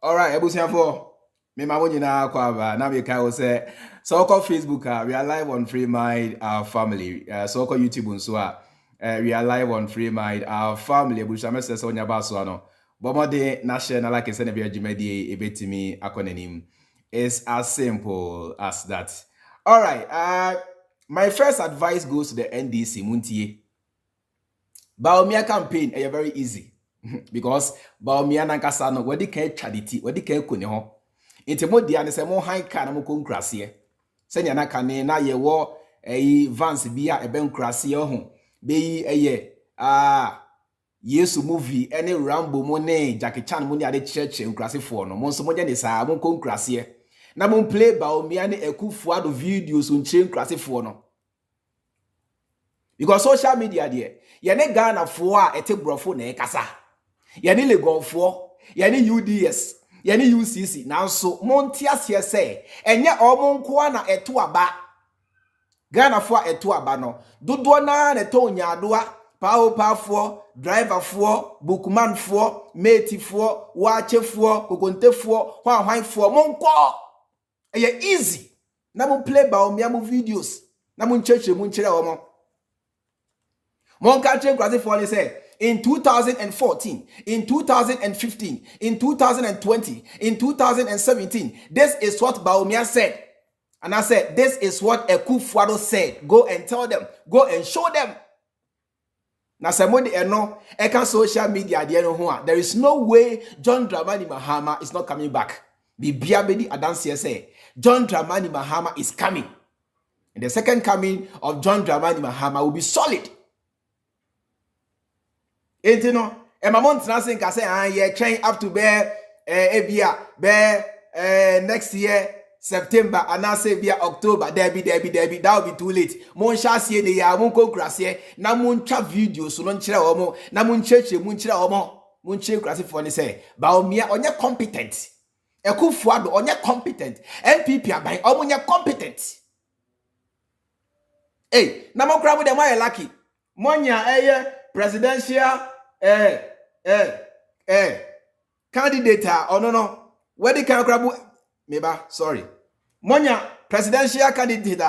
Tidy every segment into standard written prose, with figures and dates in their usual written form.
All right, Ebusiafo. Me mawonyina kwaba na me kai say so call Facebook we are live on Freemind our family. So call YouTube nso we are live on Freemind our family. Ebusiame say onya ba so no. Bomode na share na like say na be adwumadi ebetimi akonanim. It's as simple as that. All right. My first advice goes to the NDC Muntie. Bawumia campaign is very easy. Because Bawumia nankasa no wadi kan charity wadi kan kone ho enti mo dia ne se mo han ka na mo konkrase se nya na ka ne na ye wo Vance bia ebe nkrase ho be yi Yesu movie any Rambo mo ne Jackie Chan mo ne ade church nkrase fo no mo nso mo nya ne sa mo konkrase na mo play Bawumia and Akufo Addo videos unche nkrase fo no because social media there ye ne Ghana fo a ete brofo na e kasa yani legonfo yani UDS yani UCC nanso montiasie se enye omonko na eto aba Ghana fo eto aba no dodo na ne to nyadoa pawfo driver fo bookman fo mate fo wache fo kokonte fo hwan fo monko eye easy na mo play Bawumia mo videos na mo ncheche mo nchire omo mon ka chen kwase fo le say in 2014, in 2015, in 2020, in 2017, this is what Bawumia said. And I said, this is what Akufo Addo said. Go and tell them. Go and show them. Now, somebody know, social media, there is no way John Dramani Mahama is not coming back. The Biabedi Adansi say, John Dramani Mahama is coming. And the second coming of John Dramani Mahama will be solid. Enti no emamont na say nka say ye train up to bear next year September and now say bia October there be that will be too late mon sha sie de ya mon konkrase na mon twa videos no nkire omo na mon cheche mon nkire omo mon che krase for ni say Bawumia onye competent Akufo Addo onye competent NPP aban omo onye competent na mo kra bo dem why lucky monya presidential candidate no where the kind of meba sorry monya presidential candidate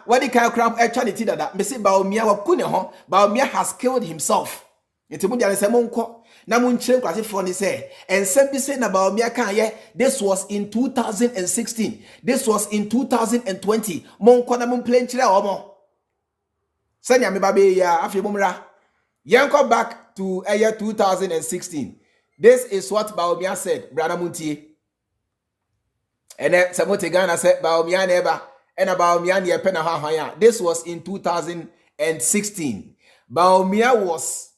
where the kind of actuality that me say Bawumia wa kune ho Bawumia has killed himself enti mo dia se mo nko na mo nche kwase for ni say ensem bi say na Bawumia kan ye this was in 2016 this was in 2020 mo nko na mo play nchire omo sanya me ba be ya afi bomra yanko back to year 2016. This is what Bawumia said, Brother Muntie. And then Samote Ghana said Bawumia never and Bawumia near Penahaya. This was in 2016. Bawumia was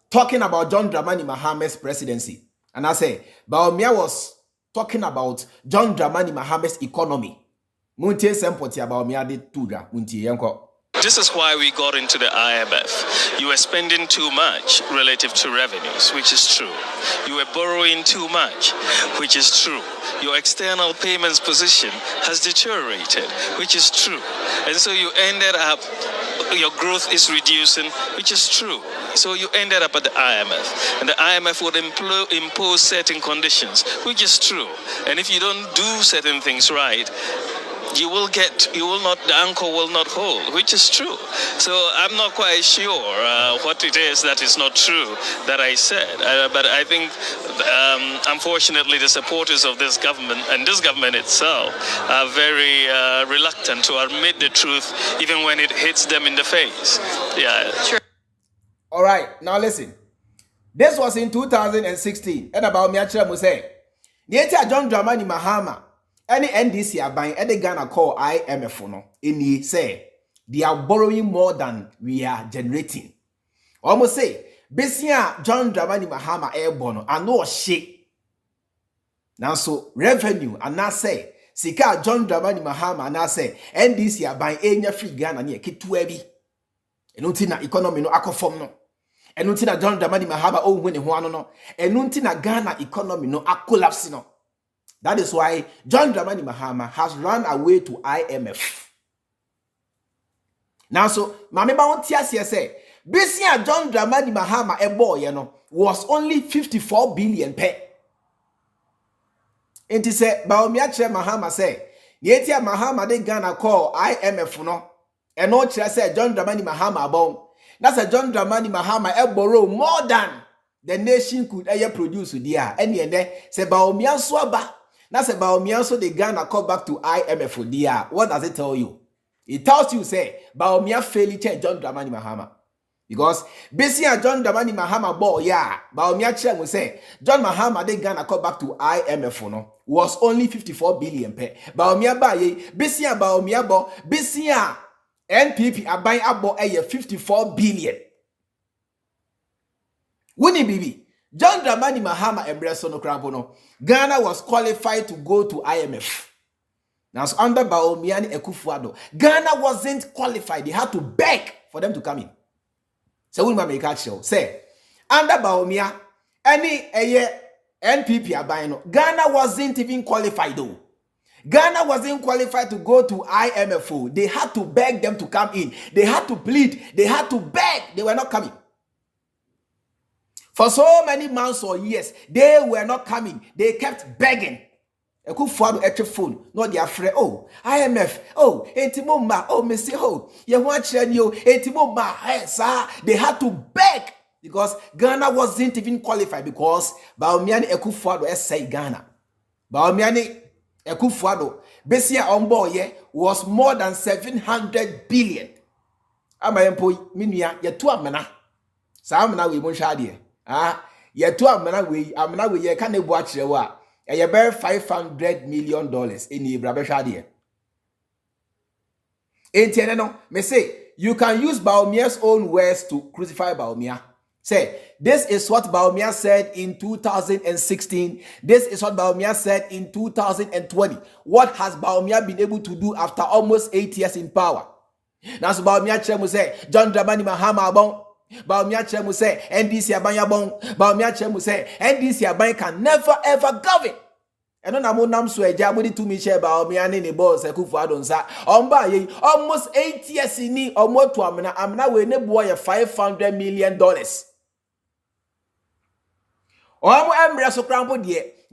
talking about John Dramani Mahama's presidency. And I say Bawumia was talking about John Dramani Mahama's economy. Muntie Sempoti Bawumia did tudra Muntie yanko. This is why we got into the IMF. You were spending too much relative to revenues, which is true. You were borrowing too much, which is true. Your external payments position has deteriorated, which is true. And so you ended up, your growth is reducing, which is true. So you ended up at the IMF. And the IMF would impose certain conditions, which is true. And if you don't do certain things right, the anchor will not hold, which is true. So I'm not quite sure what it is that is not true that I said. But I think, unfortunately, the supporters of this government and this government itself are very reluctant to admit the truth, even when it hits them in the face. Yeah. Sure. All right, now listen. This was in 2016. And about Miachira Muse. The John Dramani Mahama. Any NDC aban any Ghana call IMF no any say They are borrowing more than we are generating. Almost say, Besia John Dramani Mahama airborne, and no shake. Now, so revenue, and now say, Sika John Dramani Mahama, and I say, and this year by any free Ghana near Kitwebi. And until economy no akofom no. And until John Dramani Mahama oh when no. And until Ghana economy no collapse no. That is why John Dramani Mahama has run away to IMF. Now, so, Mami Bawumia say, Besia John Dramani Mahama was only 54 billion per. And he said, Bawumia Mahama say, Yetia Mahama de Ghana call IMF no. And no say John Dramani Mahama bon. That's a John Dramani Mahama borrow more than the nation could ever produce there. And then say Bawumia swaba. That's a Bawumia so the Ghana call back to IMF there. What does it tell you? It tells you say Bawumia failed to John Dramani Mahama. Because basically John Dramani Mahama boy, yeah, Bawumia chair will say John Mahama de Ghana call back to IMF no was only 54 billion per. Bawumia buy basically Bawumia bo basically NPP are buying about 54 billion. Winnie Bibi John Dramani Mahama embrace no crampono. Ghana was qualified to go to IMF. Now, so under Bawumia and Akufo Addo, Ghana wasn't qualified. They had to beg for them to come in. So we make a show. Say, under Bawumia, any NPP are buying. Ghana wasn't even qualified though. Ghana wasn't qualified to go to IMF. They had to beg them to come in. They had to plead. They had to beg. They were not coming. For so many months or years, they were not coming. They kept begging. Akufo Addo etwe phone no they afre oh IMF oh entimoma oh me say oh ye ho akire ni oh entimoma sir they had to beg because Ghana wasn't even qualified because Bawumia and Akufo Addo say Ghana Bawumia and Akufo Addo besia on board was more than 700 billion amayempo minua ye to amena sa amena we mo hwa de ye to amena we ye ka na bu akire wo a a bear $500 million in Ibrahim. No, me say you can use Bawumia's own words to crucify Bawumia. Say this is what Bawumia said in 2016. This is what Bawumia said in 2020. What has Bawumia been able to do after almost 8 years in power? Now, so Bawumia Chemu say John Dramani Mahama bon. Bawumia Chemu say NDC abanya bon. Bawumia Chemu say NDC abanya can never ever govern. And on a nam so a jabudi to me share Bawumia ni boss Akufo Addo nsa. Omba ye almost 8 years in or more to amna we ne boy $500 million.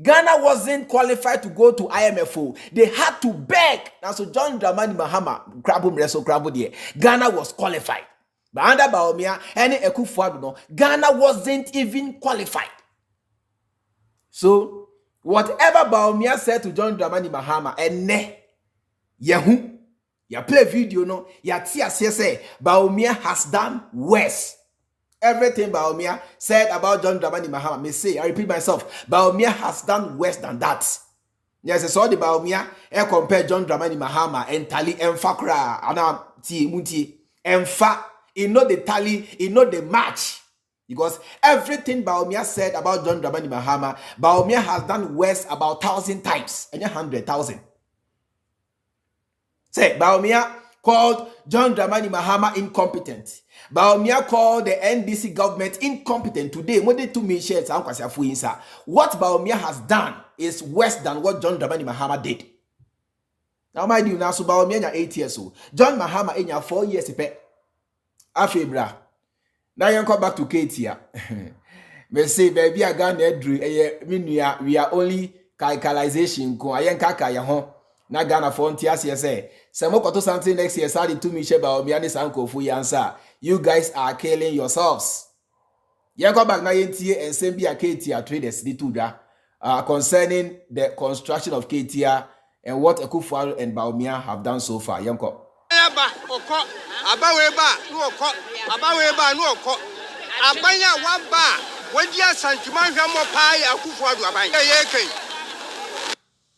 Ghana wasn't qualified to go to IMF. They had to beg. Now so John Dramani Mahama Ghana was qualified. But under Bawumia and Akufo Addo, Ghana wasn't even qualified. So whatever Bawumia said to John Dramani Mahama, ya play video no, ya tia say Bawumia has done worse. Everything Bawumia said about John Dramani Mahama, me say, I repeat myself, Bawumia has done worse than that. Yes, so the Bawumia compare John Dramani Mahama and Tali and Fakra, ana ti munti and fa. He know the tally, he know the match. Because everything Bawumia said about John Dramani Mahama, Bawumia has done worse about 1,000 times. And 100,000. Say, Bawumia called John Dramani Mahama incompetent. Bawumia called the NDC government incompetent. Today, what Bawumia has done is worse than what John Dramani Mahama did. Now, mind you, now, so Bawumia 8 years old. John Mahama in 4 years. Afebra. Now you come back to Kejetia. Me say baby I got Nedru we are only calculation ko ayen kaka ya ho na Ghana for ntia say mo koto something next year say to me sheba o mi ani sankofu yansa you guys are killing yourselves. You come back na yentie ensem bi Kejetia traders di tudwa concerning the construction of Kejetia and what Akufo Addo and Bawumia have done so far. Yanko Abaweba no oko abanya waba wadi Asanteman hwamo pai Akufo Addo abanya yeke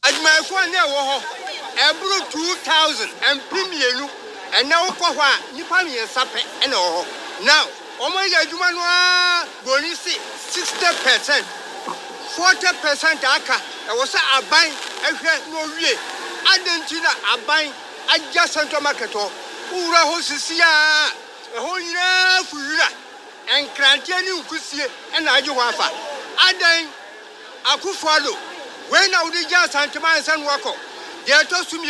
adwumayfo ne wo ho ebru 2000 empimienu And now, Nipa me and Sape and all. Now, Omoya Jumanoa, Bonisi, 60%, 40% Aka. I was a buying, no ye. Adentina, a buying, adjacent to market. Ura Hosisia, a whole year for you. And Crantianu Kusi and Ajuafa. Aden Akufo Addo. When I would just Asanteman and Wako, they are told to me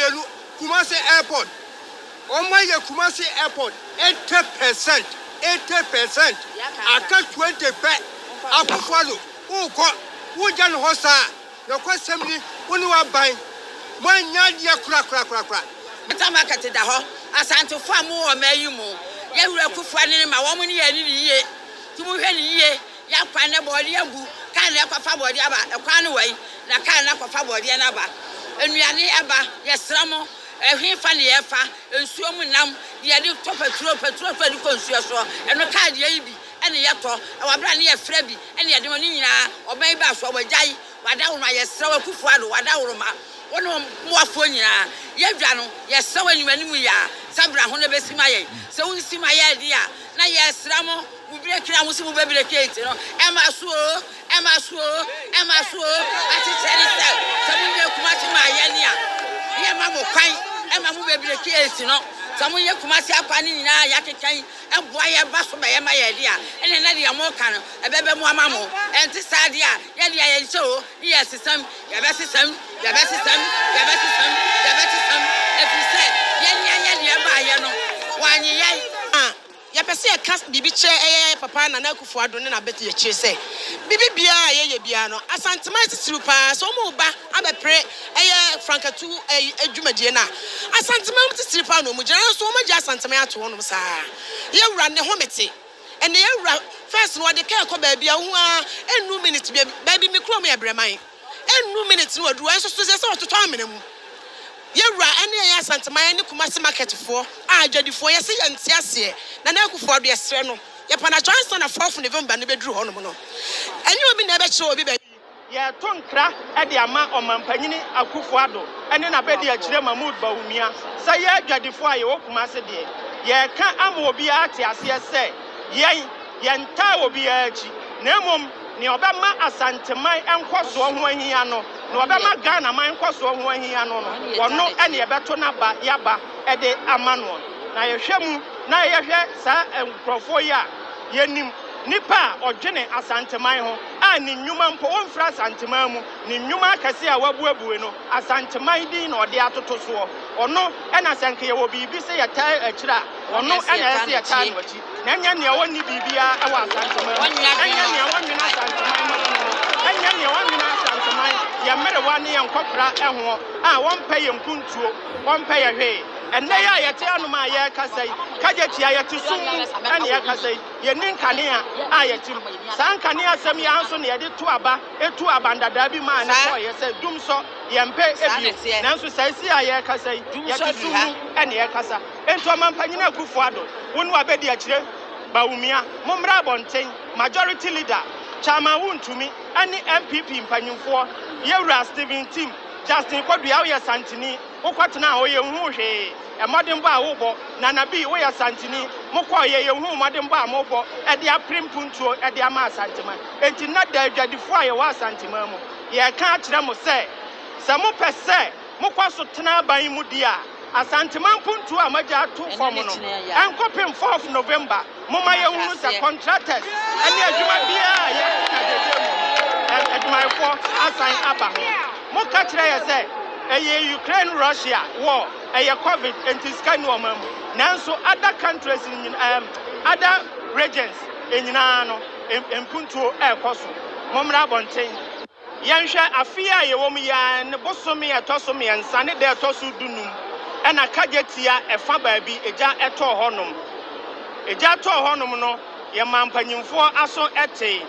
Kumasi Airport. On my Kumasi Airport, 80%. I cut 20 pet. Akufo Addo. Who can hosta? No question me when you are buying. One yard, crack. Tamaka da ho Asante fa mu o mayumu ye wura kufuani ma wo mu ne ye ni ye tumu hwe ni ye ya kwa ne bodi agu ka na kwafa bodi aba kwa ne wai na ka na kwafa bodi na ba enuane aba ye sramo ehwe fa ne ye fa ensuo mu nam ye de to petrol fa di konsuo so eno ka de ye bi ene ye to wabra ne ye fra bi ene ye de oni nyina oban ba so wajai wada wo ma ye srawo Kufuado wada wo ma one more phone ya no yes so when you ya sabra ho na besi ma ye so won si ma ye dia na yes ramo we break ra mo si mo be break it no e ma so ati tell it so we dey Kumasi ma ye nia ye ma mo kwan e ma mo be break it no so mo ye Kumasi akwa ni nyina ya kekan e boa ye ba so ba ye ma ye dia ene na dia mo kan e bebe mo ama mo enti sa dia ye dia ye show yes system ye be system if you say yeah ba ye no wan ye ya pese e ka bibi che papa na Akufo Addo ne na beti ye che say bibi bia ye bia no Asanteman tisiru pa so mo ba abepre frankatu adwumadie na Asanteman tisiru pa no mo jara so mo ja Asanteman ato no sa ye wura ne ho mete ene ye wura first no de ka ko ba bia ho a enu minute ba bi mikro mo ya breman enu minute no adu enso so se ototo amene mu yewura ene ya Asanteman ne Kumasi market fo adwadifo ye se yanti ase na Akufo Addo yesre no ye pana Johnson na 4th November ne bedru ho no no enye obi na be che obi be ye tonkra e de ama omampanyini Akufo Addo ene na be de akire Mahamudu Bawumia se ye adwadifo a ye wo Kumasi de ye ka ama obi ate ase se ye nta obi achi na emom ni obama Asanteman enkoso ho ahia no na obama Ghana man enkoso ho ahia no wono ene ye beto na ba yaba e de amano na ye hwemu na ye hwe sa enkrofo ya yenim nipa odwene Asanteman ho a ni nnwuma mpo wonfra Asanteman mu ni nnwuma akase a wabuabue no Asanteman din na ode atoto so ono ena senke ye wo bibi se ye ta akira ono ena se ye ta no achi na nya ne woni bibia e wa Asanteman enya ne woni na Asanteman enya ne woni na Asanteman ye mere wani ye nkokra eho a wonpa ye mpuntuo wonpa ye hwe enne ya ye te anuma ye kasai Kejetia ye tusum ene ye kasai ye ninkane a ye tim sankane asem ya anso ne ye de to aba etu abandada bi ma ne ko ye se dum so ye mpe ebi nanso saisi a ye kasai ye tusum ene ye kasa ento mampanyina Akufo Addo wonu abedi akire Bawumia momra bonten majority leader chama wuntumi ani NPP mpanyimfo yewura Steven Tim Justin Kodua ye Santini ukotena ho ye hu hwe emodemba awobo na nabi wo ye Santini mokọ ye hu modemba amobo e de aprempuntuo e de ama Asanteman enti na da adwadifo a ye wa Asanteman mu ye ka akire mo se mo pese mokọ so tena ban mu dia Asanteman puntuo amaja to form no enkopem 4th November moma ye hu se contractors ene adwuma bia ye kajeje mu adwumayfo asan aba ho mo ka kire ye se Ukraine Russia war COVID entiska no mamu nanso other countries in other regions enyina no empuntuo ekoso momra bonten yanhwe afia ye wom ya ne bosomi etosomi ensane de etoso dunum ena Kejetia efa baabi eja eto honom no ye mampanyimfo aso ete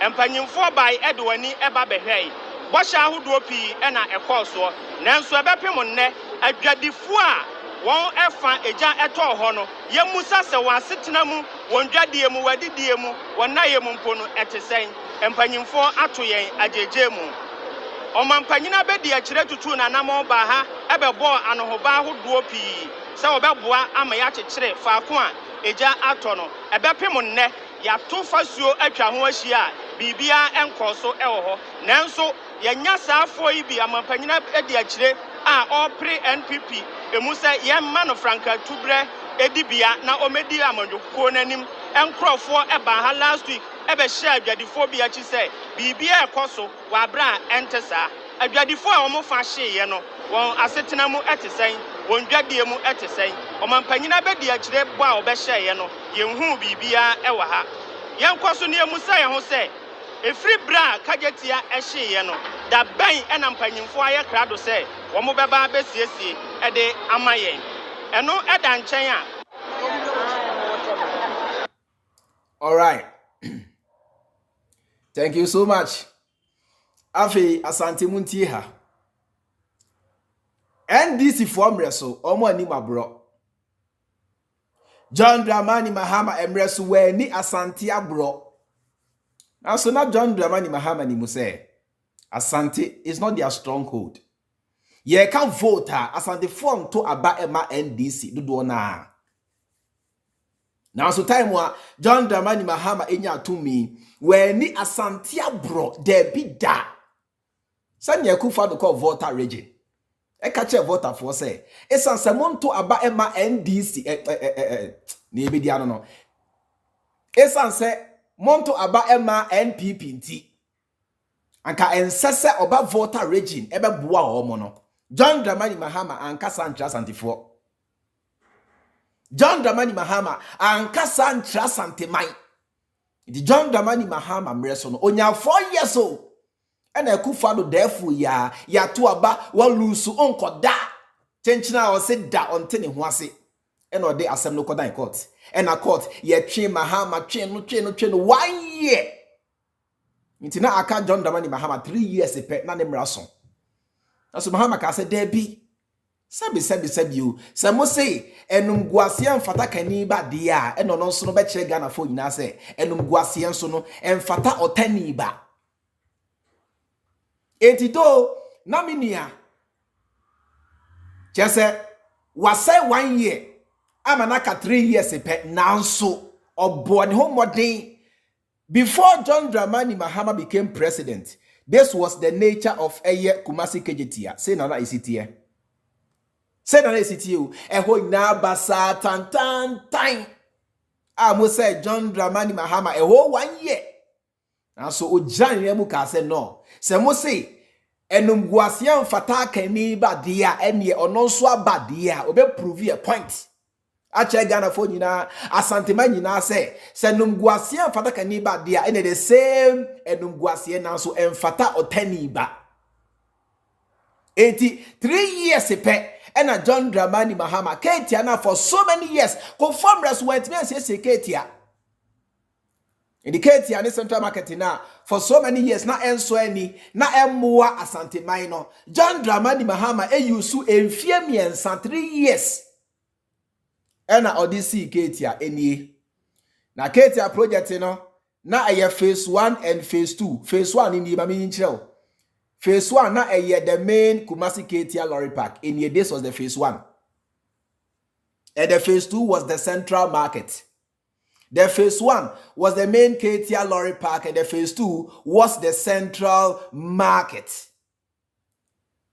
empanyimfo bai edwani eba behwei bosha ahodo pi ena ekoso nanso ebepem nne adwadifo a won efa eja eto ho no ye musa se wasetena mu won dwadie mu wadidie mu won na ye mu mpo no etesen empanyimfo ato yen ajeje mu Omampanyina be de akire tutu na namo ba ha ebebo anohoba hodo pi se obeboa ama ya kyekyere faako a eja ato no ebepem nne ya to fasuo atwa ho ahia bibia enkoso ewo ho nanso yenya saafo yi bi amampanyina de akire a opre NPP emu se yemma no franka tubre edibia na omedi amadwokuo nanim enkrofo eba ha last week ebe share adwadifo bia chi se bibia ekoso wa bra entesa adwadifo a omo fa hye no won asetena mu etesen won dwadie mu etesen omampanyina be di akire bo a obe hye no yenhu bibia ewa ha yenkoso ne emu se ye ho se efri bra kajetia ehye no da ban enampanyimfo aye krado se womo beba besiesie ede amayen eno eda nchen a. All right. Thank you so much. Afi Asante muntie ha. NDC form reso omo ani mabro. John Dramani Mahama emreso we ni Asante abro. Now so not John Dramani Mahama ni muse. Asante is not their stronghold. Ye can vote her Asante form to aba ema NDC do na. Now so time wa John Dramani Mahama enya to me when ni Asante abro there be da. Send ye Akufo Addo call voter region. E catch a voter for say. Esan semon to aba ema NDC ni ebi dia no. Esan se monto aba ema NPP nti. Anka ensese oba voter region ebe boa omo no. John Dramani Mahama anka santra santifo. John Dramani Mahama anka santra Asanteman. The John Dramani Mahama mreso no onya 4 years old. Ena Akufo Addo defu ya to aba walusu onkoda. Chenchina o se da onte ne ho ase. Ena ode asem no kodan court. Ena court ye twe Mahama twe no 1 year. Nti na aka John Dramani Mahama 3 years pe na ne mraso. Aso Mahama ka se debi. Sabi o. Se mo say enum guase emfata kani ba de a eno no nso no be kire Ghana fo nyina se enum guase enso no emfata otani ba. Etito na minia. Chese wase 1 year amanaka 3 years pe nanso obo ne ho modern. Before John Dramani Mahama became president, this was the nature of Kumasi Kejetia. Say nana isitie. Say nana isitie. Eho na basa tan. Amo say John Dramani Mahama eho 1 year. And so Ojan yemu ka say no. Say mo say enum guasian fata kani ba dia emye ononso aba dia obe prove a point. Ache Ghana fo nyina Asanteman nyina se num guase amfata kaniba dia ene the same enum guase na so emfata otaniba. 3 years pe ena John Dramani Mahama Kejetia na for so many years confirm res went me say Kejetia in the Kejetia ni central market na for so many years na enso ani na emmoa Asanteman no John Dramani Mahama eyusu emfie miensa 3 years. Ena odisi Kejetia enie. Na Kejetia project no na eye phase 1 and phase 2. Phase 1 in the mami. Phase 1 na eye the main Kumasi Kejetia lorry park. Enie, this was the phase 1. And the phase 2 was the central market. The phase 1 was the main Kejetia lorry park and the phase 2 was the central market.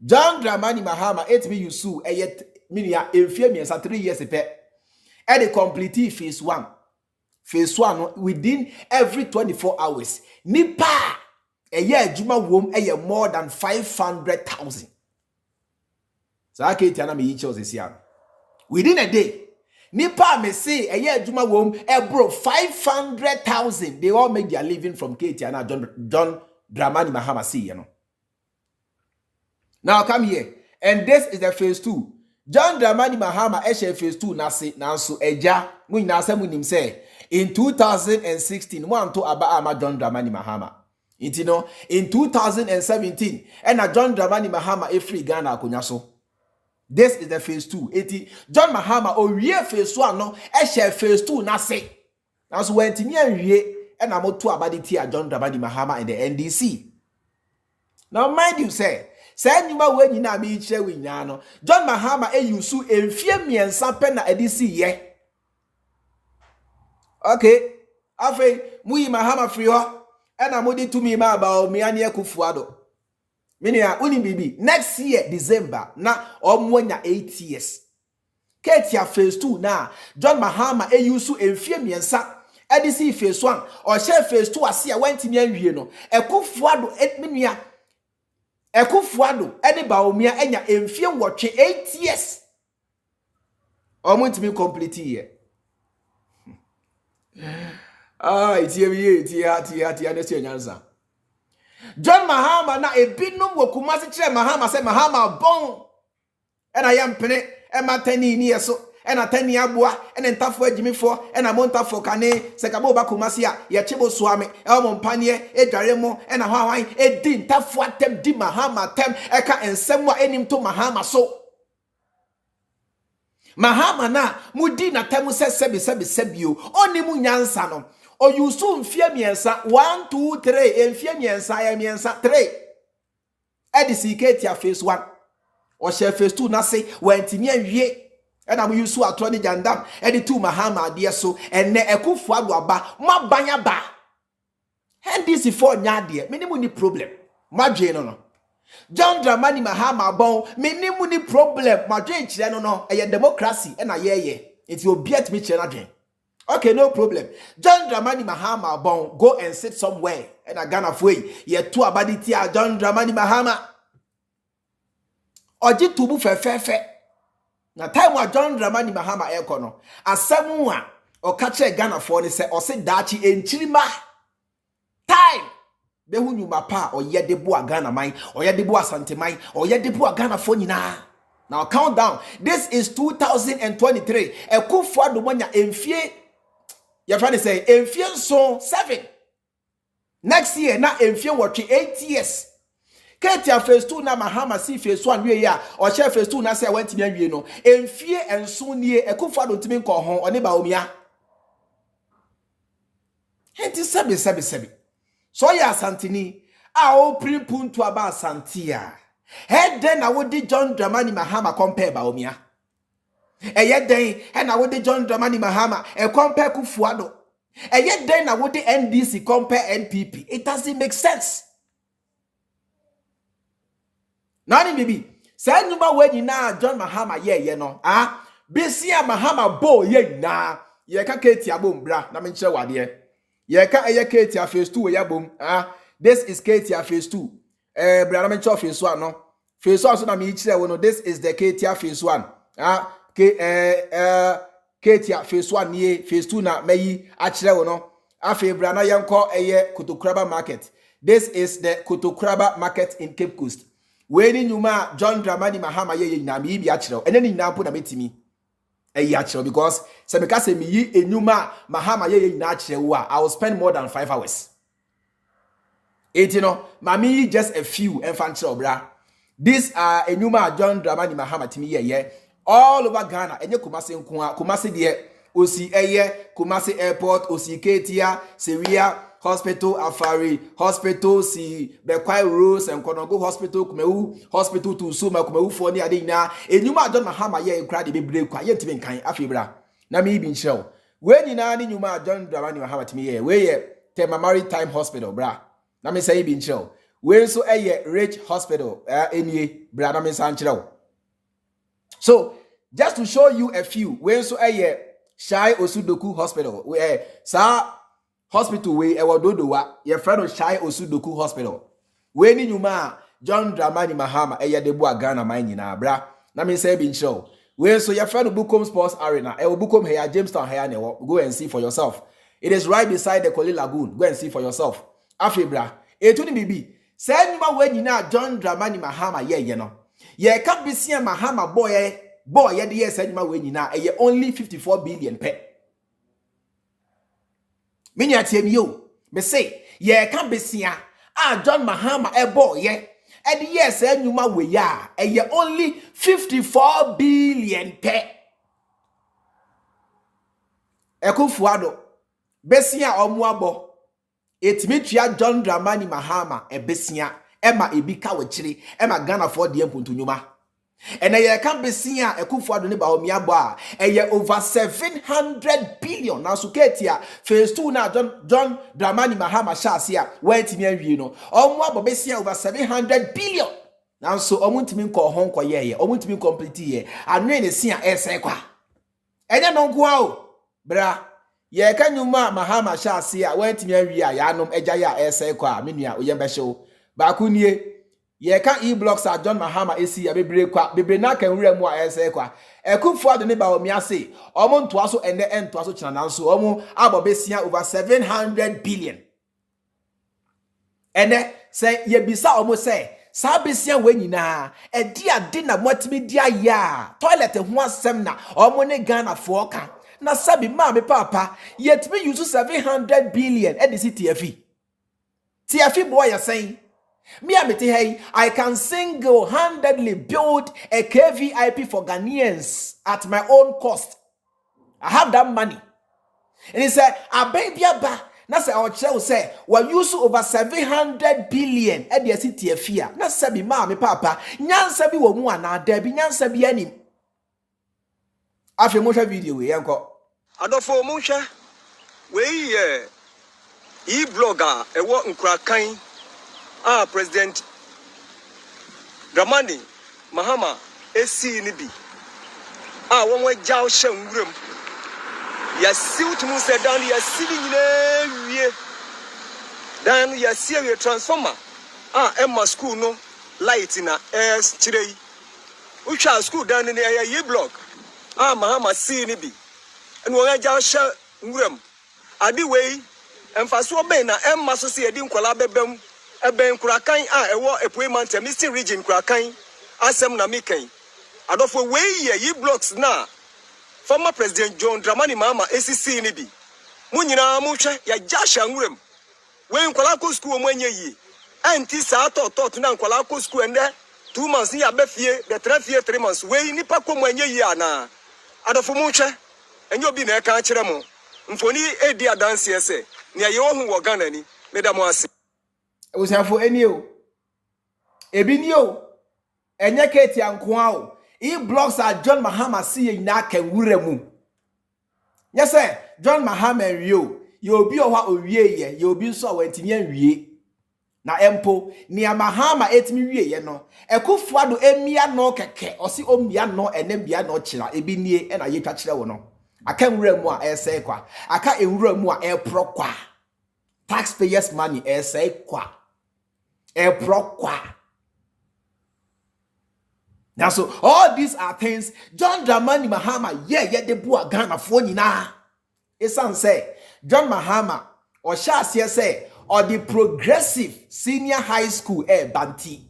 John Dramani Mahama 8 me yusu eye minia emfie miensa 3 years pe. And they complete phase 1. Phase 1 within every 24 hours. Nipa a year juma wom a year more than 500,000. So I can't tell me each of this year. Within a day, Nipa may say a year juma wom a bro 500,000. They all make their living from Kejetia and John Dramani Mahama see, you know. Now come here. And this is the phase 2. John Dramani Mahama eshe phase 2 nanso eja mu nyina asem nim say in 2016 one to aba ama John Dramani Mahama Inti no in 2017 and John Dramani Mahama e free Ghana akonya so. This is the phase 2. Eti John Mahama owie phase 1 no eshe phase 2 na se. Nanso wentimi anwie e na moto abade ti a John Dramani Mahama and the NDC. Now mind you say nyuma we nyina me che we nyina no John Mahama eyusu emfie miensa pe na edisi ye. Okay, afei muyi Mahama free ho ena mudi to me ma Bawumia and Akufo Addo. Minia uni bibi next year December na omwonya 8 years. Kejetia phase 2 na John Mahama eyusu emfie miensa edisi phase 1 or share phase 2 ase a wantimi anwie no Akufo Addo minia Akufo Addo ene Bawumia enya emfie nwotwe 8 years. Omuntimi complete here. Tia nesi nyanza. John Mahama na ebinum wo Kumasi kire Mahama se Mahama bon. Ena yampene e matani ni yeso. Ena tani aboa ena ntafo agimifo ena montafo kane se kabo ba Kumasi a ye chebo soame e o mompanie e dware mo ena hwan e di ntafo atem di Mahama tem e ka ensem a enim to Mahama so. Mahama na mudi na temu se sebio oni mu nyansa no o yusu mfie miensa 1 2 3 mfie miensa ya miensa 3 edisi Kejetia phase 1 o share phase 2 na se wantimi anwie ena mu yusu atro ni jandam edi 2 Mahama ade so enne Akufo Addo aba mabanya ba ndisi for nyade minimu ni problem madwe no John Dramani Mahama bon minimu ni problem madwe kire no eye democracy ena yeye enti obiet mi kire na dwen. Okay, no problem. John Dramani Mahama bon go and sit somewhere and a Ghana way. Ye two abaditi a John Dramani Mahama. Oji tubu fe. Na time wa John Dramani Mahama ekono. Asamuwa o kache Ghana for ni se o se dachi enchirima. Time. Behu nyuma pa o ye debu a Ghana mine or ye debu Asanteman or ye debu a Ghana for na. Now count down. This is 2023. Akufo Addo monya emfie. Your friend say emfie so 7. Next year na emfie watch 8 years. Kejetia phase 2 na Mahama si phase 1 we ya or share phase 2 na say wantimi anwie no. Emfie enso nie Akufo Addo ntimi nko ho oni Bawumia. Henti sebi. So ya Asante ni a o primpuntu aba Asante a. Head then I would John Dramani Mahama compare Bawumia. Yet then and I would John Dramani Mahama and compare Akufo Addo. Yet then I would NDC compare NPP. It doesn't make sense. Nani bibi. Say nyuma we na John Mahama ye no. Besia Mahama bo ye na. Ye ka Kejetia bom bra na menche wade. Ye ka Kejetia phase 2 ye bom. This is Kejetia phase 2. Bra na menche phase 1 no. Phase 1 so na me kire we no. This is the Kejetia phase 1. Kejetia phase 1 nie phase 2 na meyi a kire we no. Afi bra na yenko Kotokraba market. This is the Kotokraba market in Cape Coast. Weni nyuma John Dramani Mahama ye na me bi a kire. Ene ni na mpo na metimi. A kire because se me ka se me yi enyuma Mahama ye na kire wo I will spend more than 5 hours. You know, mami just a few infantry bra. These are enyuma John Dramani Mahama timi ye all over Ghana. Enye Kumasi nkoa, Kumasi de osi Kumasi airport, osi Kejetia, Seria hospital, Afari hospital, si Bekwai Rose and Konogo hospital, Kumewu hospital to Suma Kumewu for ni ade na enyuma John Mahama ye kra de bebre kwa ye timi nkan afibra. Na me bi nhyɛ. We nyina ni nyuma John Dramani Mahama timi ye. We ye Tema Maritime Hospital bra. Na me say bi nhyɛ. We so Rich Hospital enie bra na me san kyerɛ. So just to show you a few, we so Shai Osudoku Hospital. We sa hospital we dodowa ye friend Shai Osudoku Hospital. We ni nyuma John Dramani Mahama debu Ghana man nyina bra. Na me say bi nhyɛ. We so your friend Bukom Sports Arena. Bukom here Jamestown here go and see for yourself. It is right beside the Koli Lagoon. Go and see for yourself. Afibra. Etuni bibi. Say nyuma we nyina John Dramani Mahama ye no. Ye ka bisia Mahama boy ye de say nyuma we nyina only 54 billion pe. Me nya tie mi yo. Me say ye ka bisia John Mahama boy ye and yes, nyuma we ya only 54 billion pe. Akufo Addo besia omuabo etimi tua John Dramani Mahama besia Emma ebika wechiri Emma Ghana for the mpuntunyuma. And I can't be seen a Akufo Addo ne Bawumia boa over 700 billion. Now Kejetia phase 2 now John Dramani Mahama shasia went me you know. Besia over 700 billion. Now so omuntimi ko hon ko ye omuntimi complete ye anwe ne sia esekwa. Enye no nko o bra ye kanyuma Mahama shasia went me wi a ya anom egya ya esekwa menua oyembehye ba kunie ye kan e-blocks a John Mahama esi ya bebre na kan wura mu a ese kwa Akufo Addo ne Bawumia se omo ntoa so ene entoa so kina nanso omo abobesia over 700 billion ene se ye bisa omo se sa besia we nyina edi ade na motimi dia ya toilet ho asem na omo ne Ghana fo ka na sabi ma me papa yetimi use 700 billion e de TFI boy ya saying me hey, I can single-handedly build a KVIP for Ghanaians at my own cost. I have that money. And he said, a baby ba. Na say our child say, we use over 700 billion at the city of fear. Na sabi ma me papa, nyan sabi wo mu ana debi nyan sabi anim. After motion video we yanko. Adofo motion we e-blogger e wo nkrakan President Dramani Mahama esi ni bi won jaw hyanwuram ya siwt mu se dan ya sili nyina wie dan ya sie transformer emma school no light na chirei utwa school dan ni ya ye block Mahama si ni bi en won jaw hyanwuram adi wei emfaso ben na emma so se yedi nkola bebam eben kurakan ewo Freemind Reacts region kurakan asem na mikan adofo wey ye blocks na former president John Dramani Mahama ACC ni bi munyina mu hwe ya jasha nwurem wey nkola ko school mo anye yi anti sa to na nkola ko school ende 2 months ya befie the 3 months wey nipa ko mo anye yi ana adofo mu hwe enye obi na eka kire mo mfoni edi adanse ese ne ye wo hu wo Ghana ni medamo ase Usafo enio ebinio enye Kejetia nkoa o e-blocks a John Mahama si ye na kan wura mu nyese John Mahama rio ye obi owa owie ye obi nso awantimi anwie na empo ni Mahama etimi wie ye no Akufo Addo emia no keke osi omia no enembia no kira ebinie e na ye twa kire wo no aka wura mu a ese kwa aka ewura mu a eprokwa taxpayers money ese kwa now so all these are things John Dramani Mahama the boy Ghana for nyina esan say John Mahama or Shasia say or the progressive senior high school banti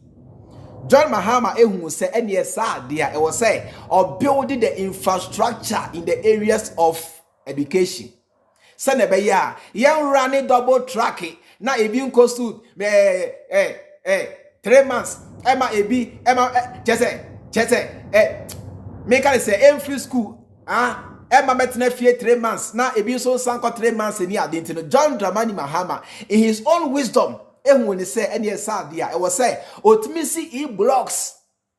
John Mahama ehun say any sad there it was say or building the infrastructure in the areas of education Senebeya yan running double tracking na ebi nko suit 3 months emma chese make can say every school emma metna fie 3 months na ebi so sanko 3 months ni adentino John Dramani Mahama in his own wisdom ehun ni say any sad dia it was say otmisi e-blocks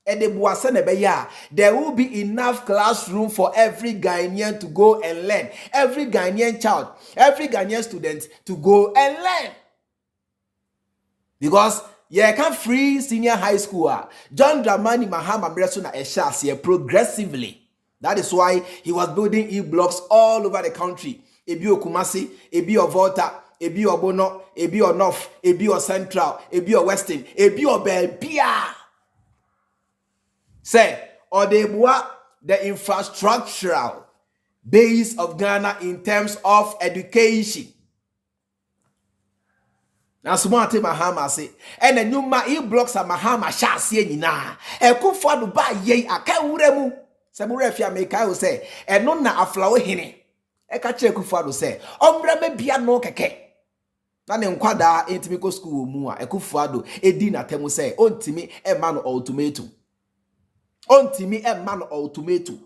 and the Senebeya there will be enough classroom for every Ghanaian to go and learn, every Ghanaian child, every Ghanaian student to go and learn. Because can free senior high school John Dramani Mahama Bresuna Eshas progressively. That is why he was building e-blocks all over the country. Ebi o Kumasi, ebi o Volta, ebi o Bono, ebi o North, ebi o Central, ebi o Western, ebi o Belbia. Say, or they what the infrastructural base of Ghana in terms of education. Now, smart Mahama say, and the new e-blocks are Mahama Shasi Nina. Akufo Addo ba ye akawuremu. Samurefia Meka say, and no na aflawo hine. Ekache Akufo Addo say, omra me bia no keke. Na ne nkwada intimiko school mu a Akufo Addo edi na temu say, ontimi e man ultimatum. Ontimi e man ultimatum.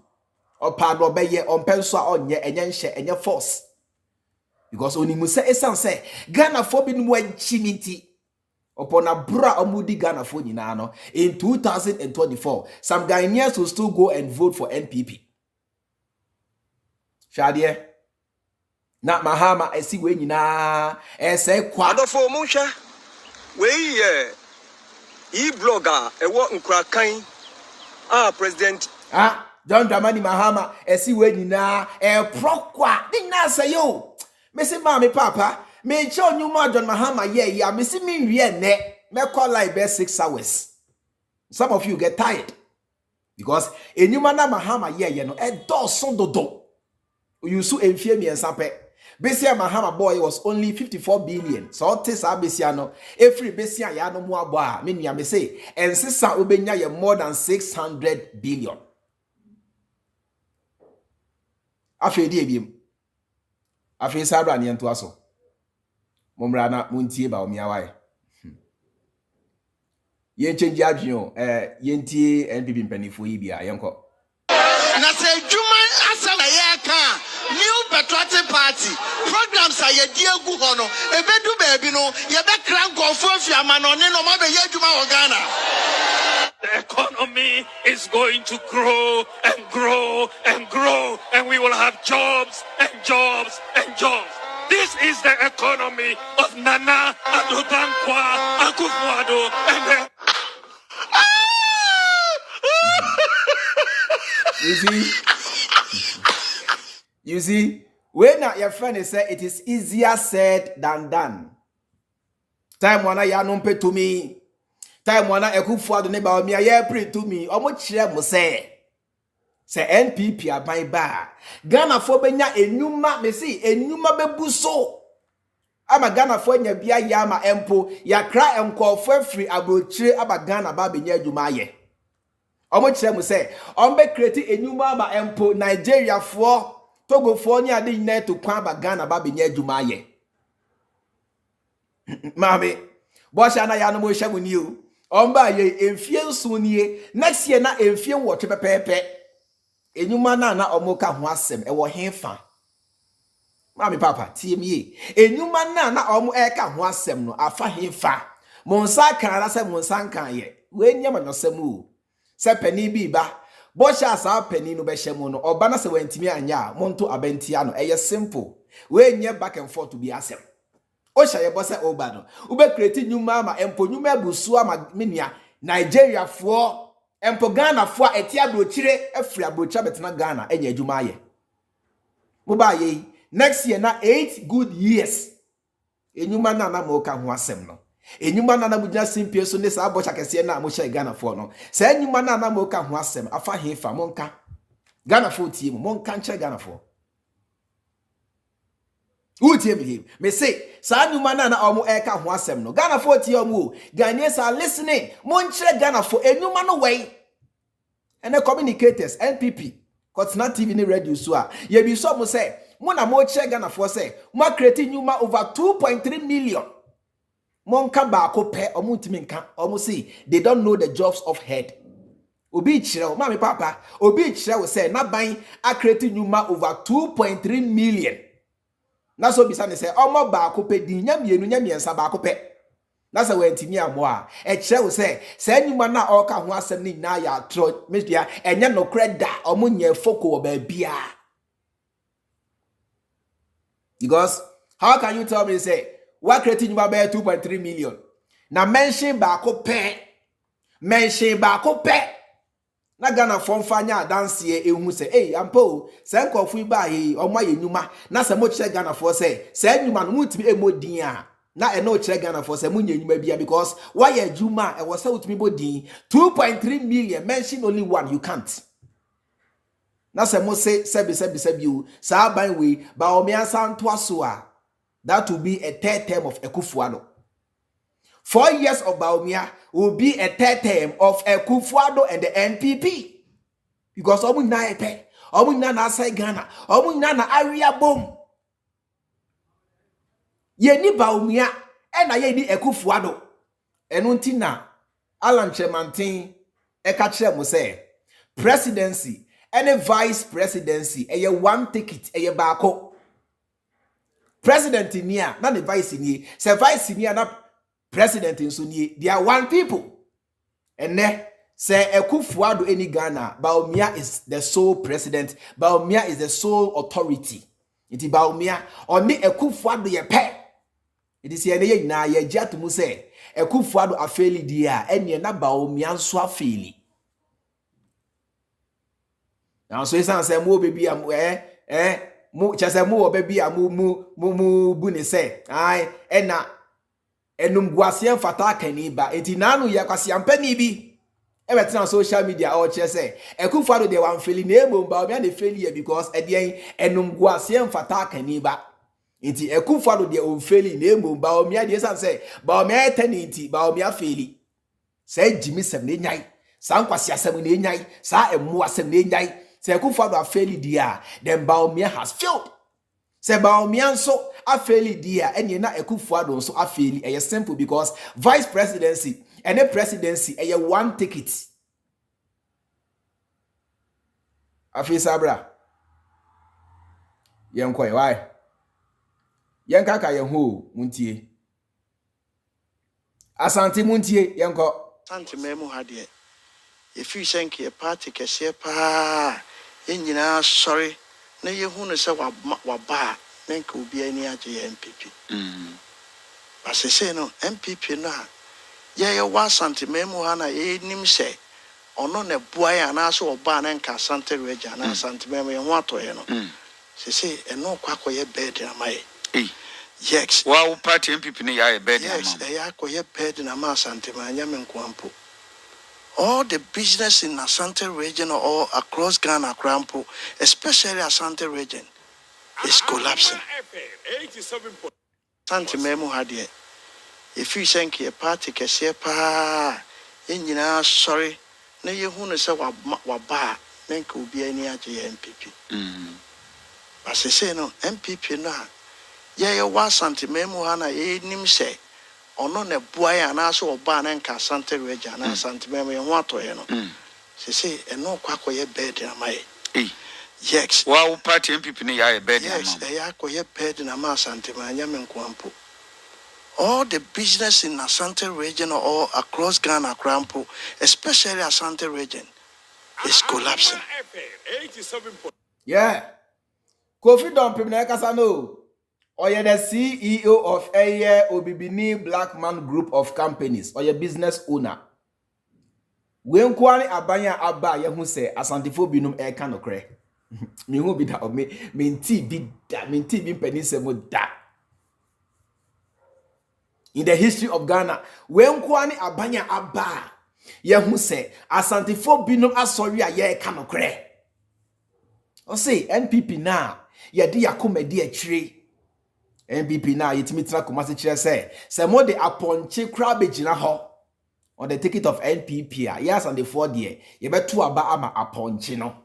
Opa no beye ompenso a onye enye force. Because onimu say esan say Ghana for bi no anchimiti upon a bra omudi Ghana for nyina in 2024. Some Ghanaians will still go and vote for NPP. Shadie. Na Mahama esi we nyina say kwa adofo mo hwe we blogger ewo nkrakan president John Dramani Mahama esi we nyina prokwa nyina say yo me se ma me papa me che onyuma John Mahama ye ya me se me wie ne me call like be 6 hours. Some of you get tired because enyuma na Mahama ye no do son dodo you su enfie mi ensape. Besia Mahama boy was only 54 billion. So tesa besia no every besia ya no mu abo a me nua me say ensesa obenya ye more than 600 billion. Afi di ebiem. Afi sabra ne ento aso. Momra na muntie Bawumia wae. Yen change adwon yentie NPP mpanifo yi bia yenko. Na se djuma asala ye kan New Patriotic Party programs are ye diegu hono ebedu baby no ye be kran gofo afiama no ne no ma be ye djuma wo Ghana. The economy is going to grow and grow and grow, and we will have jobs and jobs and jobs. This is the economy of Nana Akufo Addo and You see, when your friend is say it is easier said than done. Time wana ya numpe to me. Time wana Akufo Addo ne Bawumia ya pray to me. Omo chire mo say NPP aban ba. Ghana fo benya enuma me see enuma bebu so. Ama Ghana fo nya bia ya ma empo ya kra enkofo afri abrochire aba Ghana ba benya adwuma ye. Omo chire mo say ombe create enuma ma empo Nigeria fo Togo fo ni ade nyina to kwa aba Ghana ba benya adwuma ye. Mami Bosha na ya no mo hwa muni o. Omba ye emfie nso nie next year na emfie wotwe pepepe. Enyuma na omoka ho asem ewo henfa. Mami papa tie me. Enyuma na omo eka ho asem no afa henfa. Monsa kan na se monsa kan ye. We nyama no sem o. Se pani bi ba. Bosha sa pani no be hyem no oba na se wantimi anya monto abentia no eye simple. We nye back and forth to be asem. Osha ye bossa oba no. Ube create nyuma ma empo nyuma busu ama menua Nigeria fo empo Ghana fo eti abrochire afri abrocha betena Ghana enya adwuma ye. Mo ba ye next year na 8 good years. Enyuma na mo ka ho asem no. Enyuma na buja simpie so ne sa abocha kese na mo hye Ghana fo no. Sa enyuma na mo ka ho asem afa hefa monka. Ghana fo tie mo monka nche Ghana fo. Utie me say sa nyuma na omo eka ho asem no Ghana fo tie omo Ghanaians are listening monchire Ghana fo enyuma no way and the communicators NPP Kotina TV ni radio so a ye bi so mo say mo na mo chire Ghana fo say mo create nyuma over 2.3 million monka ba ko pe omo ntimi nka omo say they don't know the jobs of head obi chire o mami papa obi chire we say na ban a create nyuma over 2.3 million. Na so bisa ne say omo ba ko pe din nya mienu nya miensa ba ko pe na say wantimi amo a e kire wo say nyuma na o ka ho asem ni na ya tro media enye no kreda omo nya foko wo ba bia. Because how can you tell me say what creating nyuma ba 2.3 million na mention ba ko pe na Ghana fon fanya dance ye ehu se ampo se nkofu ba ye omo ye nyuma na se mo kire Ghana for say nyuma no mutimi emodin a na eno kire Ghana for say munya nyuma bia because why ye juma e was utimi bodin 2.3 million mention only one you can't na se mo say sebi you sa ban we Bawumia santo aso a that will be a third term of Akufo Addo. 4 years of Bawumia will be a third term of Akufo Addo and the NPP. Because omu na epe, omu na asai Ghana, omu na area bomb. Ye ni Bawumia, ena ye ni Akufo Addo. Enunti na Alan Chemantin eka mo say presidency and vice presidency eye one ticket eye baako. President ni a na the vice ni se vice ni a na president in Sunni, they are one people. And then say Akufo Addo any Ghana, Bawumia is the sole president, Bawumia is the sole authority. Iti Bawumia or me Akufo Addo ye pe. It is ye na ye jatu mu say Akufo Addo afeli dia enye na Bawumia nso afeli. Now so isan say mo baby am mo chase mo baby am mu bu ne say ai ena enum guasien fata kaniba enti nanu ye kwase ampani bi ebeti on social media or chese Akufo Addo de wan feli na emo Bawumia de feli because edien enum guasien fata kaniba enti Akufo Addo de on feli na emo Bawumia de san say Bawumia etani enti Bawumia feli say jimi sem ne nyai sa nkwase asem ne nyai sa emu asem ne nyai say Akufo Addo afeli dia then Bawumia has failed. Say Bawumia nso afeli dia enye na Akufo Addo nso afeli e simple because vice presidency and the presidency e one ticket. Afi sabra yen koy why yen kaka yen ho muntie Asante muntie yen ko Asante memu hade if you think a party kese pa enyina sorry na ye hu no se wa ba na nka obi ani age MPP asese no MPP no a ye wa Asante memu ha na enim se ono na bua ya na so oba na nka Asante region na Asante memu ye ho atoye no sese eno kwakoye bed na mai yes wow party MPP ni ya bed na yes ya koye bed na ma Asante ma nya me nkwampo. All the business in Asante region or across Ghana, Krampo, especially Asante region, is collapsing. Asante memu hade if you think a party kese pa enyina sorry na ye hu no se wa ba na nka obi ani age MPP asese no MPP no a ye wa Asante memu ha na enim se ono na bua ya na so oba na nka Asante region na Asante memu ye ho atoye no sese eno kwakoye bed na mai yes wow party MPP ni ya bed na yes ya koye bed na ma Asante ma nya me nkwampo. All the business in Asante region or across Ghana, Krampo, especially Asante region, is collapsing. yeah Kofi Don Pimna Kasano or you're the CEO of a Obibini Black Man Group of Companies or your business owner. When Kwani Abanya Abba Yahu say Asantefo binum e kanokre. Me who be that of me tea be that tea be penisemo that. In the history of Ghana, when Kwani Abanya Abba Yahu say Asantefo binum asori a ye kanokre. O say NPP na ye di yakome di etri. NPP na yitimi tira Kumasi Kejetia say mo de aponche kra begina ho on the ticket of NPP yes and the 4 there ye beto aba ama aponche no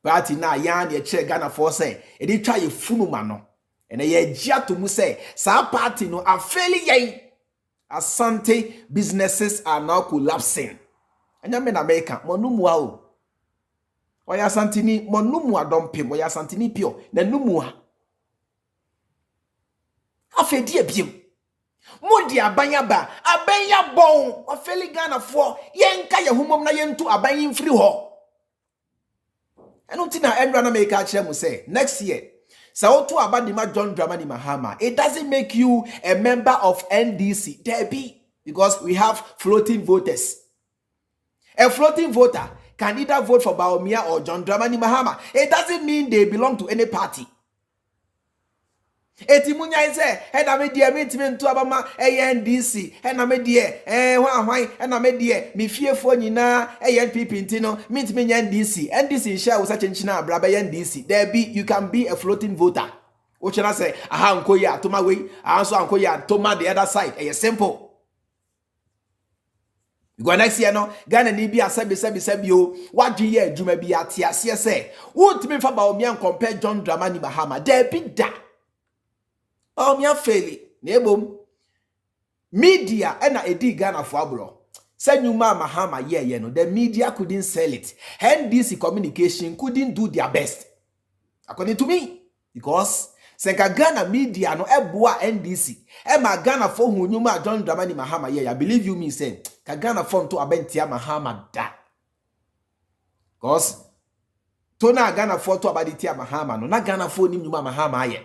party na ya na che Ghana for say e dey twa ye funuma no ene ye gia to mu say sa party no afeli yen Asante businesses are now collapsing anya me na America monumua o oya Asante ni monumua dompem oya Asante ni pio na numua afedi ebiem modi abanya ba abanya bon afeli Ghana for yenka ye humom na yentu abanyin free ho eno tina endra na make a kire mu say next year so to abadima John Dramani Mahama it doesn't make you a member of NDC there be because we have floating voters. A floating voter can either vote for Bawumia or John Dramani Mahama. It doesn't mean they belong to any party. Etimunya ise na me die mentime ntu abama NDC na me die hwan na me die me fiefo nyina NPP ntino mentime nya NDC share wo sache nchina abraba NDC there be you can be a floating voter o chena say aha nkoyi atoma we ahanso ankoyi atoma the other side simple go next year no Ghana ni bi asabi o wadwe ye adwuma bi atiase say wo ntime fa Bawumia and compare John Dramani Mahama there be da Bawumia faili nebom media ena edi Ghana for abro say nyuma Mahama ye no the media couldn't sell it NDC communication couldn't do their best according to me because Senka Ghana media no eboa NDC. Ma Ghana for hu nyuma John Dramani Mahama ye. I believe you me say ka Ghana for to abentia Mahama da. Cause to na Ghana for to abaditia Mahama no na Ghana for ni nyuma Mahama ye.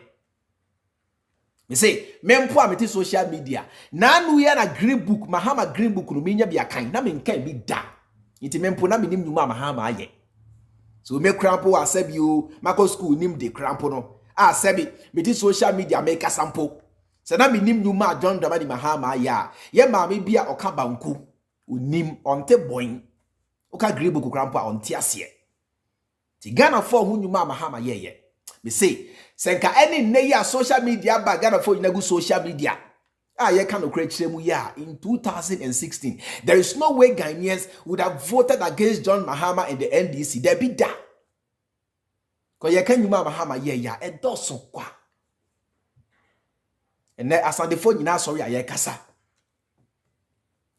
Me say mempo ameti social media. Na nu ya na green book Mahama green book no minya bia kan na menkan bi da. Iti mempo na menim nyuma Mahama ye. So me crampo asabi you mako school nim de crampo no. Asabi meti social media make a sample. Se na menim nyuma John Dramani Mahama ya. Ye ma me bia oka banku. Unim onte boy. Oka green book crampo onte ase. Ti Ghana for hu nyuma Mahama ye. Me say senka any neya social media ba Ghana for inagu social media. Ye can no ya in 2016. There is no way Ghanaians would have voted against John Mahama and the NDC. There be that. Cause ye can nyuma Mahama ya e doso kwa. And then Asante for nyina sorry aye kasa.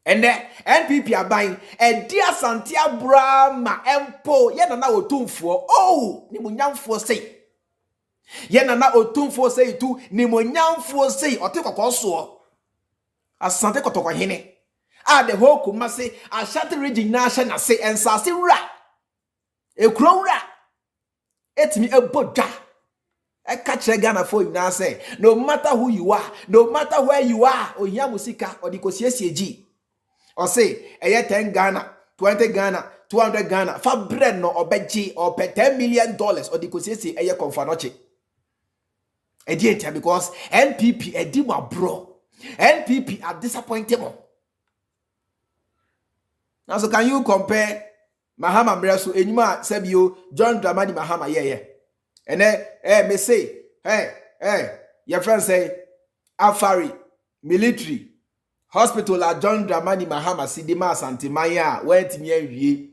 And then NPP are buying a dear Asante Brahma empo ye na otumfo. Oh, ni munyamfo say. Ye na otumfo say tu ni munyamfo say otekoko so. Asante kotoko hene. The whole Kumasi Ashanti region nation say and sasi ra. E kro ra. Etimi eboda. E catch Ghana for you now say no matter who you are, no matter where you are, or ya musika or the kosiesie or say e 10 Ghana, 20 Ghana, 200 Ghana, fa bread no obeji or pe $10 million or the kosiesie e konfanoche. E di because NPP e di wa bro. NPP are disappointed. Now, so can you compare Mahama Mresu Enyuma Sebio John Dramani Mahama and then me say your friend say Afari military hospital at John Dramani Mahama Sidima Asanteman went me wie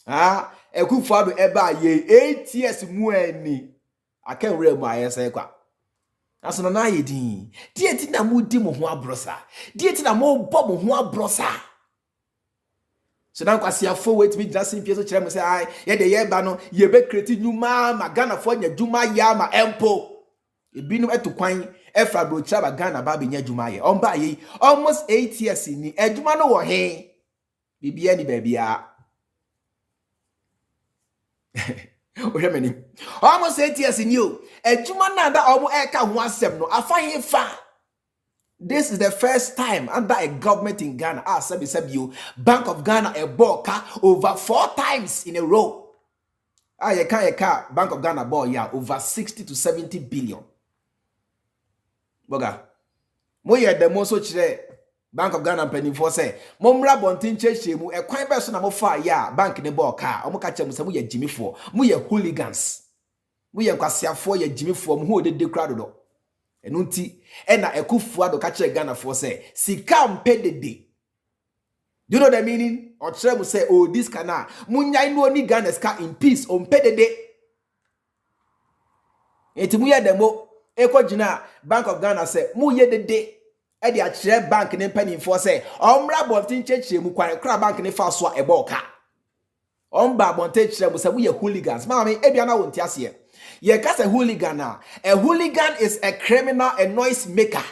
Akufo Addo eba ye 8 years mueni I can't read my say kwa. Aso na ye din. Dieti na mu di mo ho abrosa. Dieti na mo bo mo ho abrosa. So na kwasi afo wait me just simpie so kire mo say ai ye de ye ba no ye be create nyuma ma Ghana fo nya dwuma ya ma empo. Ebinu eto kwan efra bro kira ba Ghana ba be nya dwuma ye. On ba ye almost 8 years ni adwuma no wo he. Bibia ni ba bia. Almost 8 years in you. This is the first time under a government in Ghana. You Bank of Ghana a boka over 4 times in a row. Bank of Ghana bought over 60 to 70 billion. Boga. Moye the most Bank of Ghana penny for say momra bontin cheche mu e kwan be so na mo fa ya bank ne ball car omo ka che mu se mu ye Jimmy for mu ye hooligans mu ye kwasiafo ye Jimmy for mu ho de crowd do enu nti e na Akufo Addo ka che Ghana for say sika mpe dede. Do you know the meaning? Or try mu say oh this kana munya no ni Ghana ska in peace o mpe dede enti mu ye demo e ko gina Bank of Ghana say mu ye dede e di a bank ne penny for say omra bontin cheche mu kwan kra bank ne fa so e boka omba bontin cheche mu say we hooligans mama e bia na wonti ase ye ka say hooligan a hooligan is a criminal, a noise maker.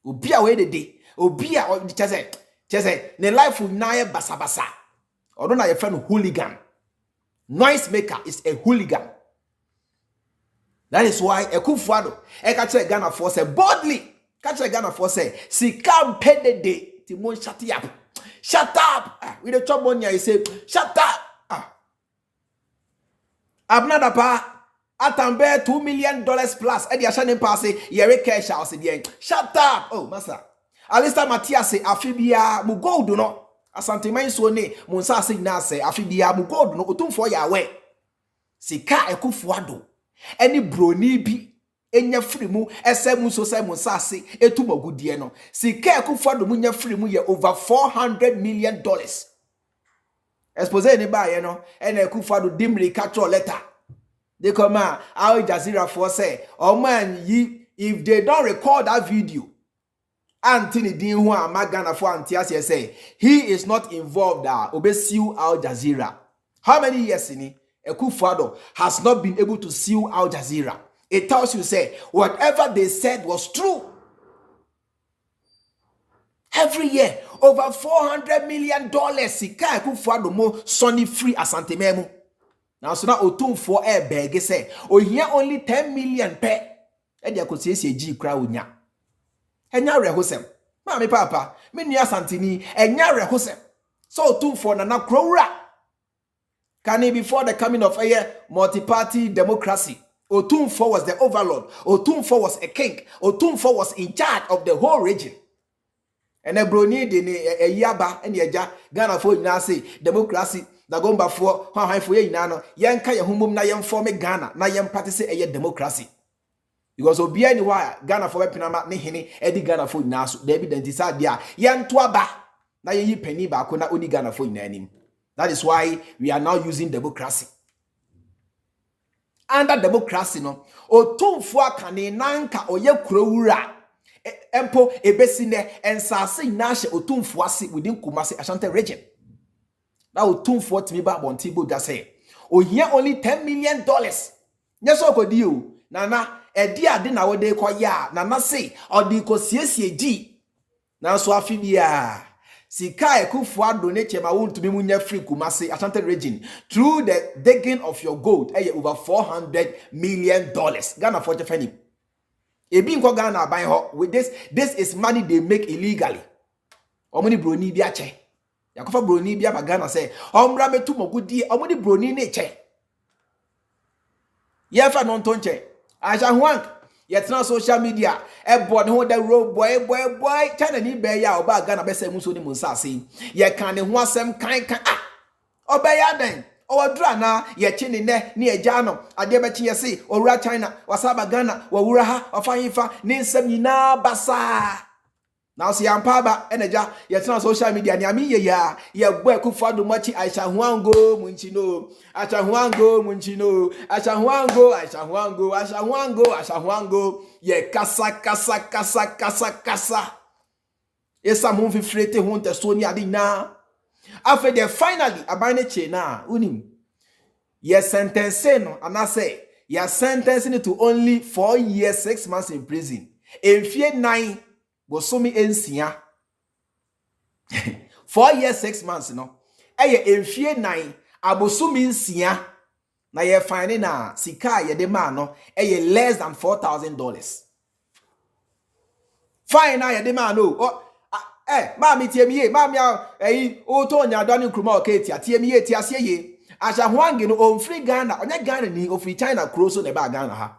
Obi a we de obi a chese ne life na ye basa odo na ye friend hooligan. Noise maker is a hooligan. That is why Akufo Addo e ka che Ghana for say boldly catch Ghana for say, si come pay the day, Timon shut up. Shut up! With the top money, I say, shut up! Abnada pa, atambe $2 million plus, Eddie Ashanin passe, Yere cash house again. Shut up! Oh, Master. Alista Matias say, Afibia, Mugo do no. Asanteman so ne, Monsa signa say, Afibia, Mugo do no, Otum for ya way. Si ka Akufo Addo. Any broni bi. Enya free mu esemu so say monsase etumagudie no sika Akufo Addo munya free mu ye over $400 million. Expose ni ba ye no ena Akufo Addo dimri catch letter they come Al Jazeera for say oh man if they don't record that video Anthony din hu amagana for antiase say he is not involved obesiu Al Jazeera. How many years in Akufo Addo has not been able to sue Al Jazeera? It tells you, say, whatever they said was true. Every year, over $400 million. Sika Akufo Addo mo Sonny free Asanteman. Now, so now Otum for air bag say, oh, here only 10 million pe. And you could say, G crowd nya. And ya rehosem. Mammy Papa, me Asantini, and ya rehosem. So Otum for Nana Crowra. Can it before the coming of a multi-party democracy? Otumfo was the overlord. Otumfo was a king. Otumfo was in charge of the whole region. And a brony de a yaba and yaja Ghana for nasi democracy. The gomba for how for ye nano yanka ya humum na yam form Ghana na yam practice a democracy. Because obi anywhere Ghana for pinama ne hini edi Ghana for nasu the evidence is dia yan twaba na ye penny ba ko na oni Ghana for nanim. That is why we are now using democracy. Under democracy, no, Otumfo akane nanka oye kurowura empo ebesine ensase nashe Otumfo ase within Kumasi Asante region. Now Otumfo timi ba bontibo just say, oh here only $10 million. Yes, okodi o. Nana edi ade na wode kwa ya nana say odi ko siesie ji. Na so afibia. Sika Akufo Addo ne chema won't be munya free Kumasi Asante region through the digging of your gold over $400 million. Ghana for Jefani. Ebi nko Ghana buy ho with this is money they make illegally. Omuni broni bi ache. Yakofa broni bi aba Ghana say omra metu mogudi omuni broni ne che. Yefa non tonche. Aja huank yet na social media board ho the road boy China ni be ya oba Ghana be say muso ni munsase ye kan ne ho asem kan obeya den owadura na ye chi ne ne agya no ade be chi ye say owura China wasaba Ghana wawura ha ofahifa ne nsem nyina basa now see ampaba eneja ye tena social media ni ami ye ya ye boy Akufo Addo machi Aisha Huango munchino Aisha Huango munchino Aisha Huango ye kasa esa mun fi frete hun te so ni ade na after they finally abane che na unim ye sentence no anase ye sentencing to only 4 years 6 months in prison enfie 9 Bosomi ensia 4 years 6 months no eye enfie 9 abosomi ensia na ye fine na sika ye de ma no eye less than $4,000 fine na ye de ma no mami tiemiye mami o to nya dani kruma oketia tiemiye ti ase ye Aisha Huango no on free Ghana onye Ghana ni of China cross so na ba Ghana ha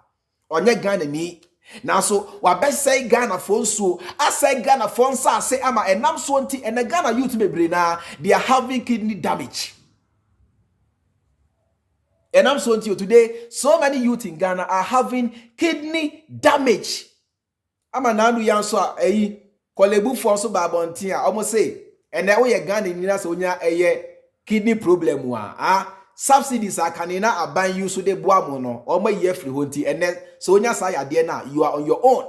onye Ghana ni now so wabe say Ghana phone so I say Ghana phone say ama enam so nti and Ghana youth bebre na they are having kidney damage. Enam so nti today so many youth in Ghana are having kidney damage. Ama nandu yan so kolebu phone so babonti a almost say and na we Ghana ni na so nya kidney problem wa subsidies are kanina aban you so de boa mo no o ma ye free honti ene so onya sa yade na you are on your own.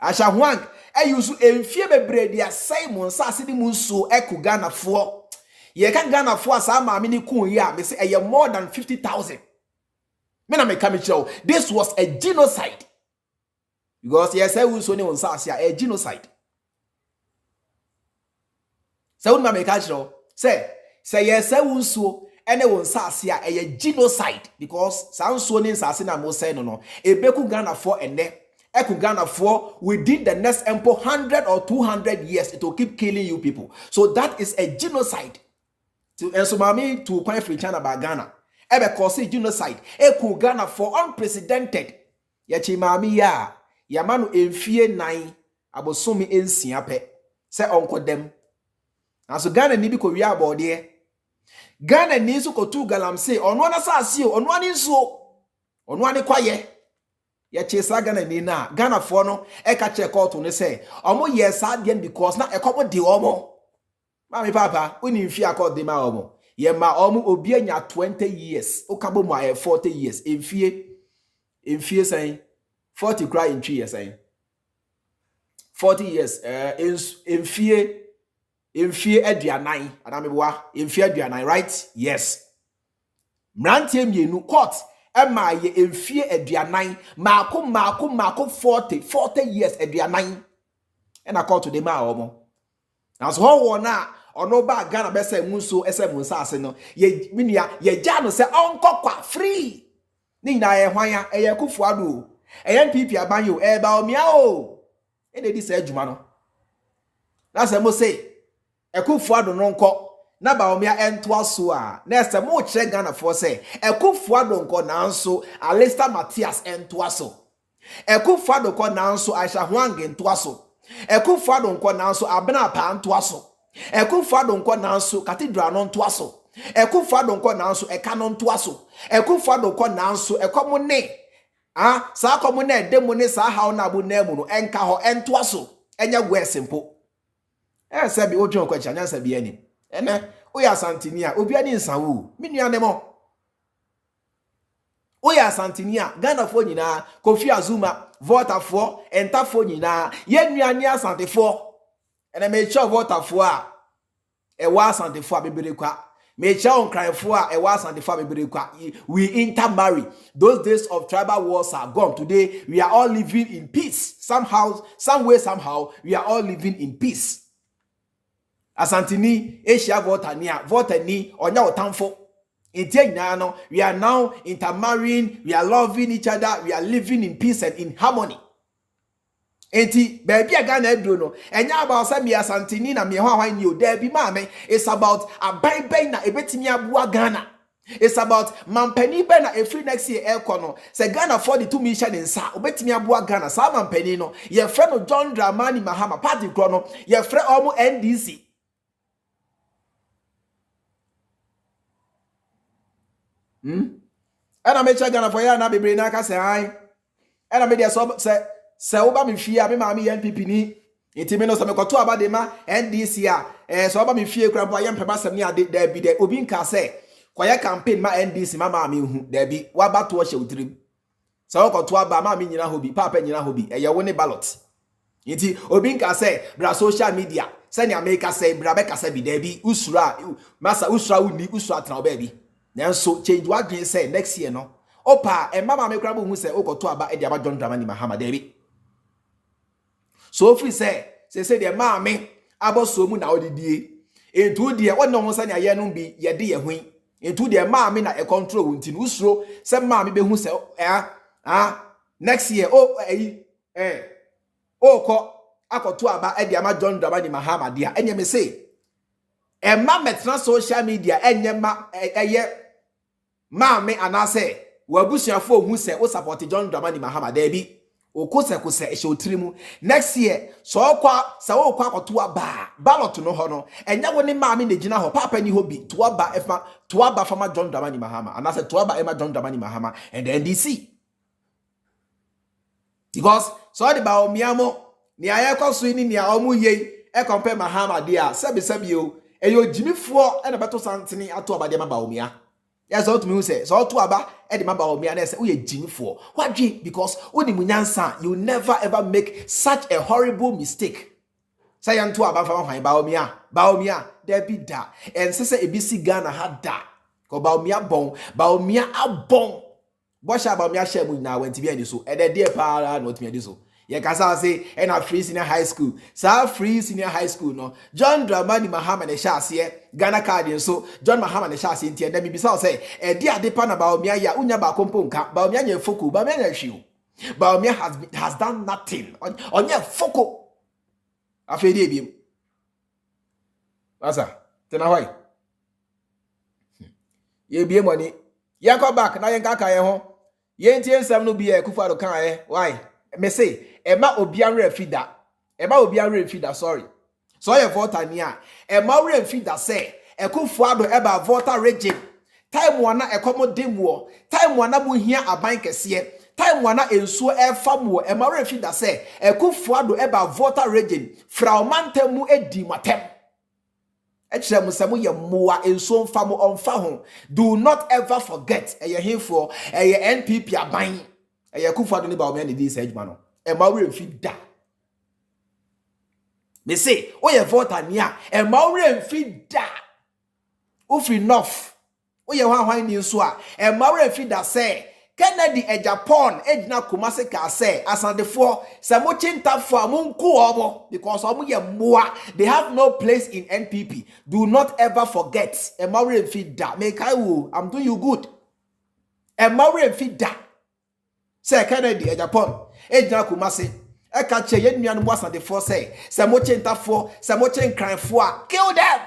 Aisha Huango you so enfie bebre dia sai mo nsa ase di mo so eku Ghana fo ye kan Ghana fo asa ma me ni kun ya me say more than 50,000. Me na me come show this was a genocide because yes I will so ni nsa ase a genocide. So una me catch show say yes I will so ene won sase a genocide because sanso ni sase na mo say no ebeku Ghana for ene eku Ghana for within the next 100 or 200 years it will keep killing you people. So that is a genocide. To enso mami to kwan free China ba Ghana ebe cause genocide eku Ghana for unprecedented ya chi mami ya manu enfie 9 abosomi ensia pe se onko dem aso Ghana ni bi ko wi abode Ghana ni so kotu galamse ono na sase ono ani nso ono ani kwaye ye chesa Ghana ni na Ghana for no e ka che court no say omo yes adien because na ekomo de omo mami papa uni mfi akọ de ma omo ye ma omo obi anya 20 years o kabo mo 40 years enfie say 40 cry in 3 years say 40 years enfie aduanan anamebwa enfie aduanan right yes mrantie mienu court Emma ye enfie aduanan mako 40 years aduanan. And I call to the ma omo. Now so ho na ono ba Ghana be say munso ese munsa ase no ye minia ye ja no say onko kwa free. Ni na ye hwan ya eye Akufo Addo NPP abanyo Bawumia o. E dey dis adwuma no. Na say mo say Akufo Addo no nko na Bawumia entoa so a na say mo kire Ghana for say Akufo Addo nko na nso Alista Matthias entoa so. Akufo Addo ko na nso Aisha Hwange entoa so. Akufo Addo nko na nso Abena Pa entoa so. Akufo Addo nko na nso Cathedral no entoa so. Akufo Addo nko na nso Eka no entoa so. Akufo Addo nko na nso ekomune sa komune demone sa hawo na bu na mu no enka ho entoa so enya gwe simple se bi odwon kwa chanya sa bi ani ene oya Asanteni a obi ani nsawo me nua ne mo oya Asanteni a Ghana fo nyina Kofi Azuma votafo entafo nyina ye nua ni Asantefo ene me cho votafo a e wa Asantefo a bebere kwa me cho nkranfo a e wa Asantefo a bebere kwa we intermarry. Those days of tribal wars are gone. Today we are all living in peace. Somehow somehow we are all living in peace. Asanteni Asia votania votani onya otamfo intie nyina no we are now intermarrying, we are loving each other, we are living in peace and in harmony. Enti baby Ghana edro no enya about say me Asanteni na me hwan ni o there bi maame. It's about abai na ebetimi abua Ghana. It's about mampani be na every next year ekono say Ghana 42 mission in sa obetimi abua Ghana sa mampani no ye friend no John Dramani Mahama party kro no ye friend omo NDC. Ena me che Ghana for ya na bebre na ka say ai ena me dey so say oba me fie a me ma me NPP ni enti me no so me koto abade ma NDC a so oba me fie kra bo ya mpema sem ni ade da bi de obi nka say kwaya campaign ma NDC ma me hu da bi wa bato o hye utrim so koto aba ma me nyina hobi papa nyina hobi eye wo ne ballot enti obi nka say bra social media say ni America say bra be ka say bi da bi usura masa usura uni usura tra oba bi nanso change what green say next year no opa e mama me kra bo hu say okoto aba e dia ba John Dramani Mahama da bi. So free say the maame aboso mu na odidie entu de wonno ho sanya ye no bi ye de ye hwen entu de maame na e control wonti no usuro se maame be hu se next year ko akoto aba e de ama John Dramani Mahama dia enye me say e ma metra social media enye ma eye maame anase wabusuafo hu se o support John Dramani Mahama da bi okose ehye otirimu next year so kwa akoto aba ballot no ho no enya wo ne maame na gina ho papa ni hobi to aba fama John Dramani Mahama and I said to aba ema John Dramani Mahama and the NDC because so the Bawumia mo ni ayekọ so ni omu ye e compare Mahama dia sebi o eyo jimifo e na beto Santeni ato aba de ma Bawumia. Yes, all to me say so to aba e de ma Bawumia na say we jimifo wadwe because oni munyansa you never ever make such a horrible mistake. Say yanto aba fa hwan Bawumia there be da and say ebisi Ghana had da ko Bawumia abon bosha Bawumia shemu na wenti bi ani so e de there pa na otimi adi so ye kasa say e na free senior high school sa free senior high school no John Dramani Mahama ne sha ase Ghana card so John Mahama ne sha ase nti e da mi bisa say e dia de pa na Bawumia ya unya ba kompo nka Bawumia nya foku Bawumia nya hwiu Bawumia has done nothing onye foku afedi ebiem asa tena hoy ye biem woni ye go back na ye nka ka ye ho ye ntie nsam no bi e Akufo Addo kan ye why me say ema obianre fida sorry so ye voter ni a ema ore fida say Akufo Addo eba voter regime time wana ekomodemo time wana mu hia aban kese time wana ensuo efamo ema ore fida say Akufo Addo eba voter regime fra omantemu edi matem echire musemu ye moa ensuo mfamo onfa ho do not ever forget eye hefo eye NPP aban eye Akufo Addo ni Bawumia ni dis edjuma no ema ore fida me say o ye voter ni a ema ore fida o free enough o ye hwan ni so a ema ore fida say Kennedy e Japan ejina Kumasi ka say Asante for se mo chinta for amunku obo because omo ye moa. They have no place in NPP. Do not ever forget. Emawre fida make I wo. I'm doing you good. Emawre fida. Say Kennedy e Japan ejina Kumasi e ka che ye nuanu mo Asante for say se mo chinta for se mo chen cran for kill them.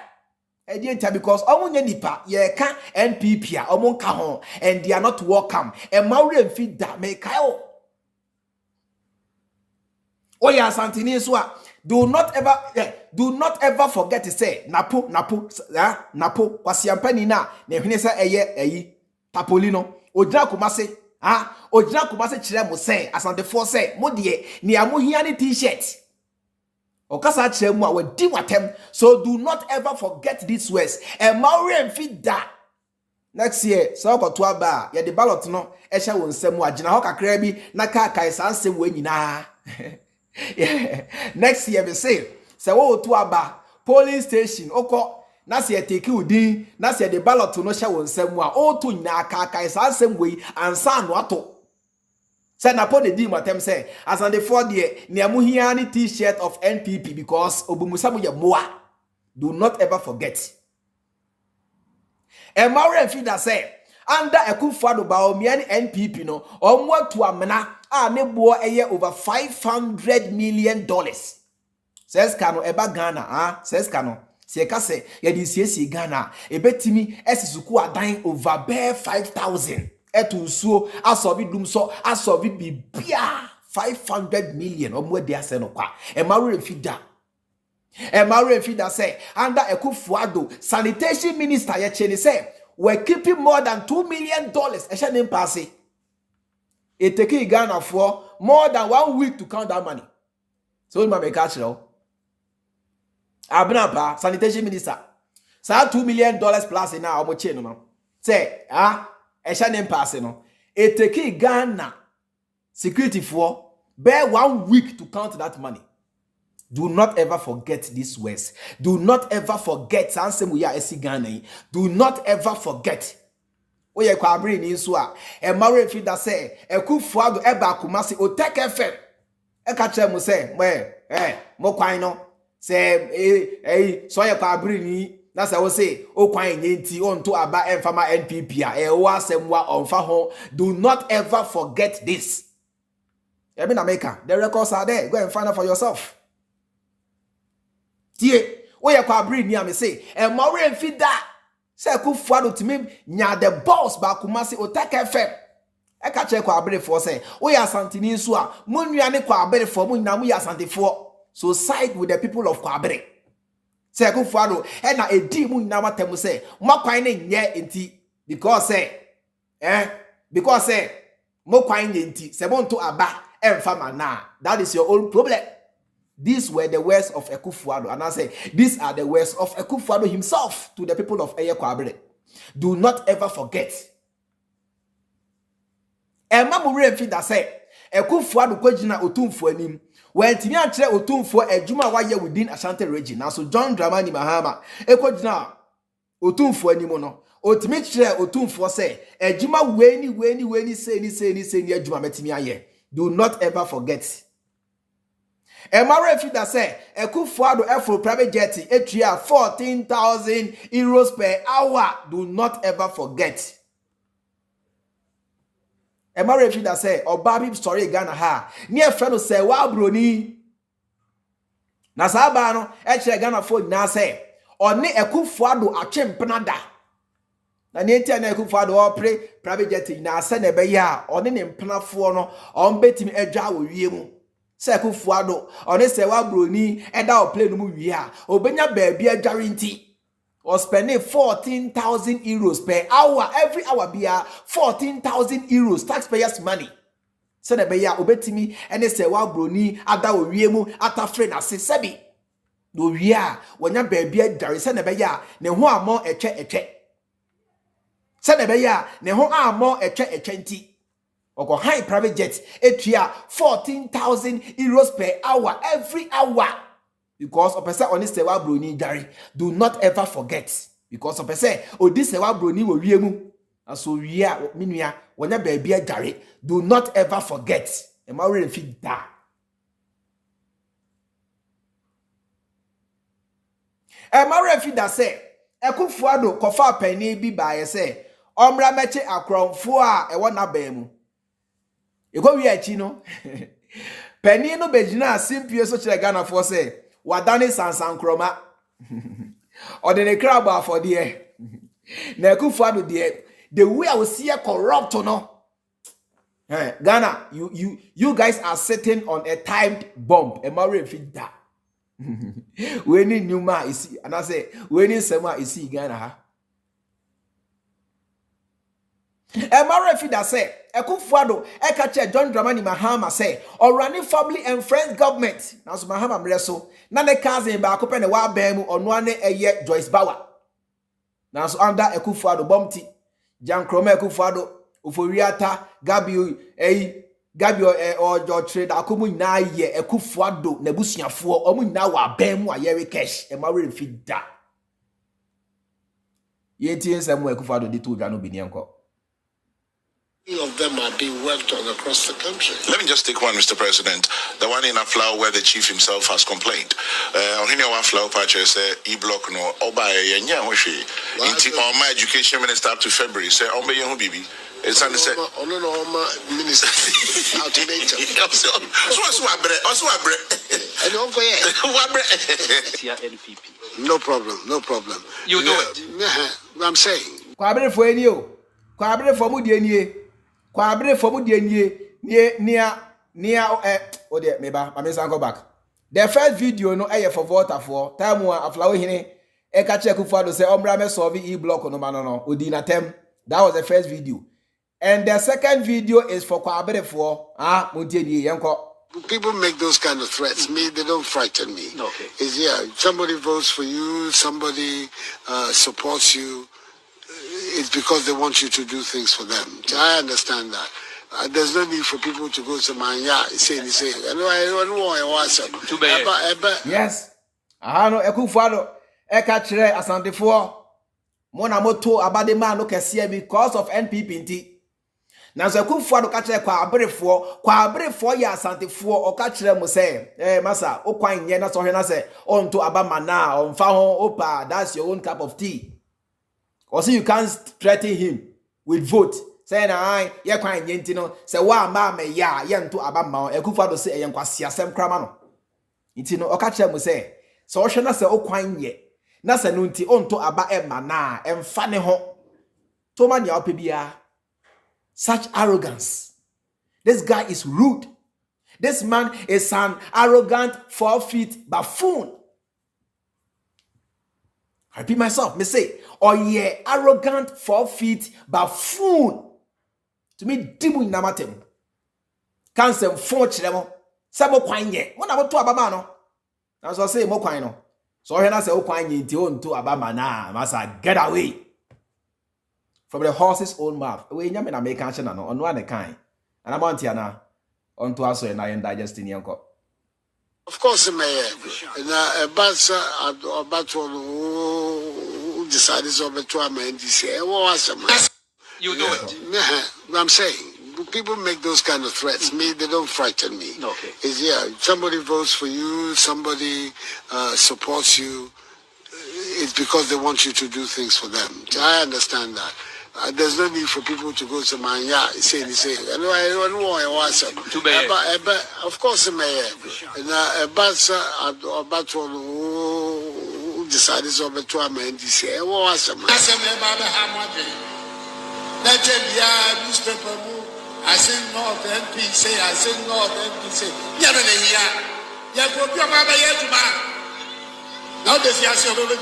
Because omunye nipa ye ka NPP a omun ka ho and they are not welcome. Emawre mfi da me kayo. Oya Asante so do not ever forget to say napo kwasiampani na hwene se eye eyi tapolino ojina Kumasi ojina Kumasi kire mo say Asante for say mo de ni amohia ni t-shirt. Okasa chemu a di watem. So do not ever forget these words. Emawre mfi da. Next year, so ko to aba ye the ballot no e hye won nsam agina ho kakra bi na ka kai sansem we nyina. Next year we say wo to aba polling station okọ na se take udin na se the ballot no hye won nsam a o to nyina ka kai sansem we ansa no ato. Say na pon di matem say Asante for the niamuhia ni t-shirt of NPP because obumusamu ye moa. Do not ever forget. Emawre fida say under Akufo Addo Bawumia and NPP no omwa to amena a ne bo eye over $500 million. Says kano eba Ghana says kano se ka say ye di siesie Ghana ebetimi esisuku adan over bare 5,000. Etu so asobi dum so asobi bibia 500 million omwe de ase no kwa Emawre fida say under Akufo Addo sanitation minister ye cheni say we're keeping more than $2 million e she nem pass it take Ghana for more than 1 week to count that money. So ma make catch now abna sanitation minister say $2 million plus na omo che no say e she nem pass no it take Ghana security for bear 1 week to count that money. Do not ever forget these words. Do not ever forget. Do not ever forget. Oye kwa abri ni nso a Emawre fida say Akufo Addo eba Kumasi o take FM. E ka kire mo say mo kwan no say so ye kwa abri ni na say wo say o kwan nye nti on to aba emfama NPP a wo asemwa onfa ho. Do not ever forget this. Ebe na America, the records are there. Go and find out for yourself. Tie, oye kwa abri ni ame say Emawre mfi da say Akufo Addo timi nya the boss ba Kumasi o take FM. E ka che kwa abri for say oye Asante ni nso a mo nuane kwa abri for mo nyina mo ya Asante for. So side with the people of Kwabere. Say Akufo Addo e na edi mo nyina matem say mo kwan ne nye enti because say mo kwan nye enti se mo nto aba emfama na. That is your own problem. These were the words of Akufo Addo, and I say these are the words of Akufo Addo himself to the people of Kwabere. Do not ever forget. Emamure mfi da say Akufo Addo kwagina otumfo anim. When timi antre otumfo adwuma waye within Asante region. Now so John Dramani Mahama ekwagina otumfo anim no. Otimi kire otumfo say adwuma weni say ni adwuma metimi aye. Do not ever forget. Emawre fida say Akufo Addo for private jet etria 14,000 euros per hour. Do not ever forget. Emawre fida say obabi story Ghana ha near friend say wa broni na saba no etria Ghana for na say oni Akufo Addo atwempena da na ne tia na Akufo Addo o pre private jet na ase na be ya oni ne mpenafo no on betimi adwa wo wie mu. Say Akufo Addo oni se wa broni eda o play no mu wie a obenya baabi adwarinti or spending 14,000 euros per hour every hour bia 14,000 euros taxpayers money. So na be ya obetimi ene se wa broni ada o wie mu atafre na se sebi no wie a wonya baabi adware se na be ya ne ho amo etwe se na be ya ne ho amo etwe nti oko high private jet etria 14,000 euros per hour every hour because of person oni sewa broni dware. Do not ever forget because of person odi sewa broni wo wiemu aso wia minua wonya baby agare. Do not ever forget. E ma we fit da. E ma we fit da say Akufo Addo kofa pani bi baaye say omra meche akromfo a e wona ba mu. E go wi achi no. Pani no begina simpie so kire Ghana for say wadane sansan kroma. Odene crab for there. Na Akufo Addo there the way I will see a corrupt no. Ghana, you guys are sitting on a timed bomb. A married fit that. When in Numa is see, and I say, when in Sema is see Ghana. A married fit that say, Akufo Addo, catch John Dramani Mahama say, or running family and friends government. Now, so Mahama Mreso, Nane cousin back up and a wild bemu on one a year Joyce Bauer. Now, so under Akufo Addo bumpty. Jan Krome Akufo Addo Uforiata Gabio or your trade akumu na ye Akufo Addo nebusuafo omu na wa bem wa yeri cash e ma we fit da ye tie nsem Akufo Addo de to dwa no bi nenko. Of them are being worked on across the country. Let me just take one, Mr. President. The one in Aflao where the chief himself has complained. On here, Aflao Pache say e-block no oba yenya hoshi. Inti on my education minister up to February say ombe yehu bibi. It's on the set. Minister ultimatum. Also abre. And don't go NPP. No problem, no problem. You do it. I'm saying. Kwabre fo eni o. Kwabre fo mu de enie. Kwabre for mu de near oh dear meba I go back. The first video no for voter for time one Aflao hine e ka che Akufo Addo say ombra me solve e-block no no odina tem. That was the first video. And the second video is for Kwabre for muntie yenko. People make those kind of threats. Me, they don't frighten me. Okay. It's somebody votes for you, somebody supports you. It's because they want you to do things for them. I understand that. There's no need for people to go to my say. I don't want yes. No Akufo Addo eka kire Asante fo mo na moto abade man no kese because of NPP nti. Na so Akufo Addo ka kire kwa abrefo ya Asante fo o ka kire mo say masa o kwan nye na so hwe na say onto abama na on fa ho opa that's your own cup of tea. Or see you can't threaten him with vote. Say na ye kwan nyenti no say wa ma me ya ye nto abama Akufo Addo say ye nkwasi asem krama no. Nti no o ka kire mo say so o hwe na say o kwan ye na say no nti onto aba ema na emfa ne ho. To man ya opebia. Such arrogance. This guy is rude. This man is an arrogant 4 feet buffoon. I repeat myself, me say, oh yeah, arrogant 4 feet buffoon. To me, dimu inamatem. Cancel 4 chilemo. Sabo kwanye. Mo na mo to abama no. Na so say mo kwan no. So he na say o kwanye nti on to abama na. Masa get away from the horse's own mouth. We nyame na make action no. Ono an kan. And I'm on tiana. On to aso na yen digesting yanko. Of course, Mayor. Na about who decided to amend this year. You do it. I'm saying. People make those kind of threats. Me, they don't frighten me. Okay. Somebody votes for you, somebody supports you. It's because they want you to do things for them. I understand that. There's no need for people to go to my say. I don't want of course, Mayor. About who decided to amend this year. I say North NP say, I say North NP say. Now the fiancé of every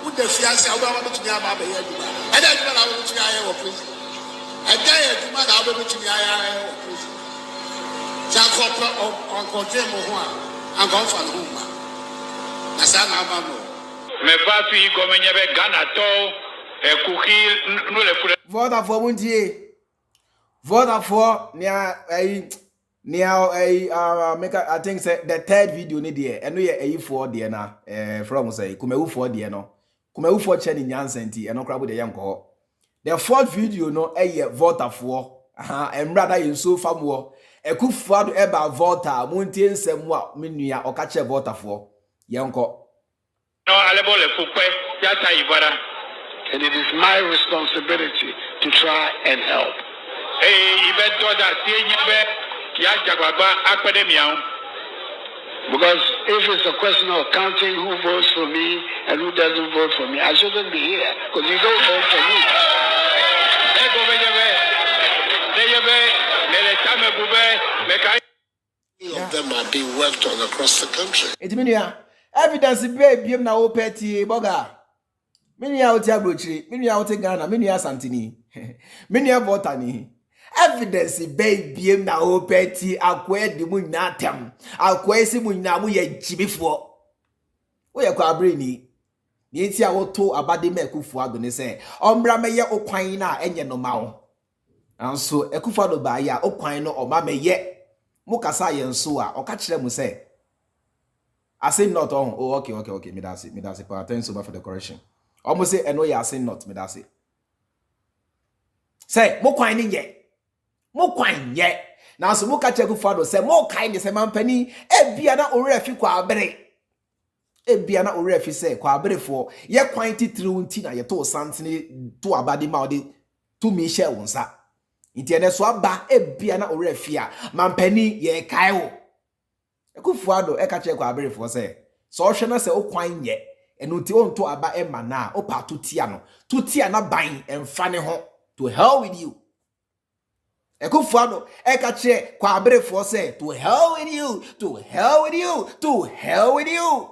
Who the fiancé of every and then I will to the of prison. And then I will to the of prison. Jacob on Contemo and gone from whom. Nasana Mamo. Me batu yi gomenye Ghana to. Vote for Muntie. Vote for make I think say the third video ni there. And we are for there na from say kumewu for there no. kuma ufo che ni nyansenti eno kra bo de yanko. The fourth video no voter for emra da yinso famwo Akufo Addo eba voter montie nsem a menua okache voter for yanko. No alebole fukwe yata ibara. And it is my responsibility to try and help. Because if it's a question of counting who votes for me and who doesn't vote for me, I shouldn't be here because you don't vote for me. Many of them are being worked on across the country. It mean evidence be na opeti boga. Many out here brochiri, many out Ghana, many Asante ni. Many voter ni. Evidence be na opeti akwe di mu na tem. Akwe si mu na mu ye jibifo. Wo ye kwa abre ni. Ni enti a woto abade ma Akufo Addo ne se, ombra meye okwan na enye no ma wo. Anso Akufo Addo ba ya okwan no oma meye. Mukasa ye nso a oka kire mu se. I say not on. Oh, okay. Me that's it. But thanks so much for the correction. Almost say, I know you are saying not. Me that's it. Say, mo kwine ye. Now, so mo catch Akufo Addo say, mo kind say man penny. Bia na ore fi kwa abere. Bia na ore fi say kwa abere for. Ye kwine ti nti na ye to santene to abade ma ode to me share wonsa. Nti ene so aba bia na ore fi a man penny ye kai wo. Akufo Addo catch kwa abere for say. So hwe na say o kwan ye. Eno ti on to aba e mana o pa to tia no. To tia na ban emfa ne ho. To hell with you. Akufo Addo catch kwa abere for say to hell with you. To hell with you. To hell with you.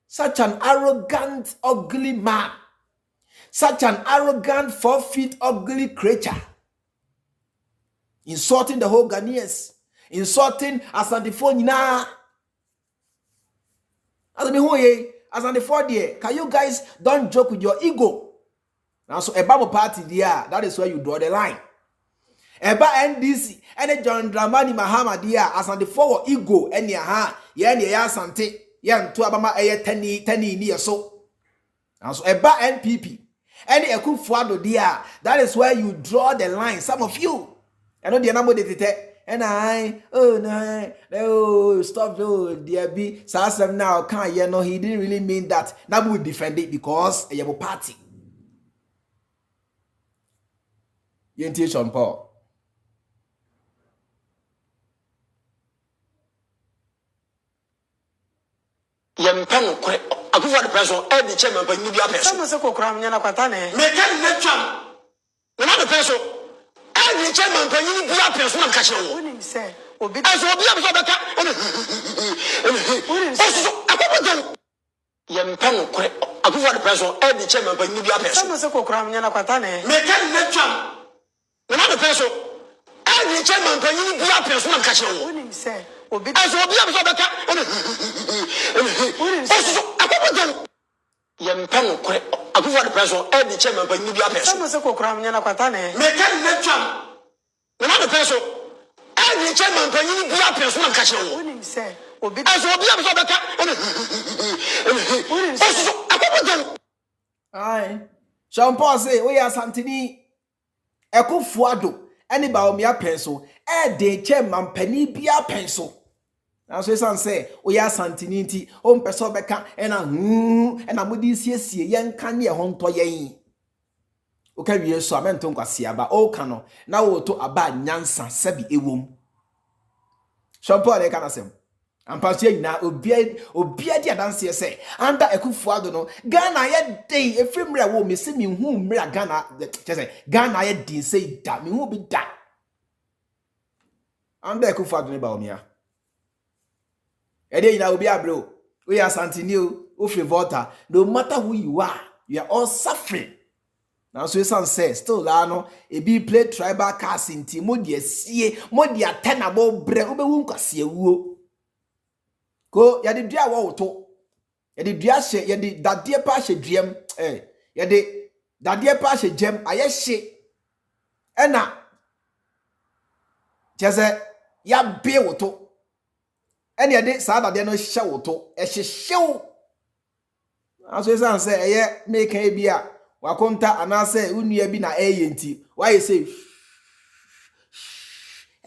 Such an arrogant, ugly man. Such an arrogant, 4 feet ugly creature. Insulting the whole Ghanaians. Insulting Asante na. Asante there. Can you guys don't joke with your ego? Now so Ebamo party there, that is where you draw the line. Eba NDC, and John Dramani Mahama there, Asante ego, and ya Asante, yan to Abama 10 years so. Now so Eba NPP, and Akufo Addo there, that is where you draw the line. Some of you, I know the number de and stop, dear B. Sasam now can't you know he didn't really mean that. Now we defend it because you have a party. You Sean Paul. Yempano kwe Akufo Addo person e di chairman pa nyi bia person. Sama se kokora mnya na kwata ne. Me kan na twam. Na the person e di chairman pa nyi bia person na ka kire wo. Onim se obi aso obi aso beka. Onim se Akufo Yempano kwe Akufo Addo person e di chairman pa nyi bia person. Sama se kokora mnya na kwata ne. Me kan na twam. Na the person e di chairman pa nyi bia person na ka kire wo. Onim se obi aso obi aso beka. Yempano kwe Akufo Addo person e di chairman pa nyi bia person. Sama se kokora mnya na kwata ne. Me kan na twam. Na the person e di chairman pa nyi bia person na ka kire wo. Onim se obi aso obi aso beka. Aye. Sean Paul say we are Asante Akufo Addo any Bawumia pencil e de chairman pani bia pencil. Now so say we are Asante nti o mpeso beka na na mudi siesie yen kan ye ho nto yen. O ka wie so amento nkwase aba o ka no na wo to aba nyansa sabi ewom. Sean Paul e kana sem. Ampasye na obia di adanse say under Akufo Addo no Ghana ye dey efrimre wo me se me hu mra Ghana say Ghana ye din say da me hu bi da under Akufo Addo ne Bawumia e dey na obi abro we are Asante o free voter no matter who you are all suffering. Now so some say still la no e bi play tribal cast inti mo de sie mo de atenable bre obewu nkwase awuo ko ya de dua wo to ya de dua hye ya de dade pa hye duam ya de dade pa hye gem aye hye ena jese ya be wo to ena ya de sa dade no hye wo to hye Aso san say eye make e bia wakonta anase unua bi na eye nti why say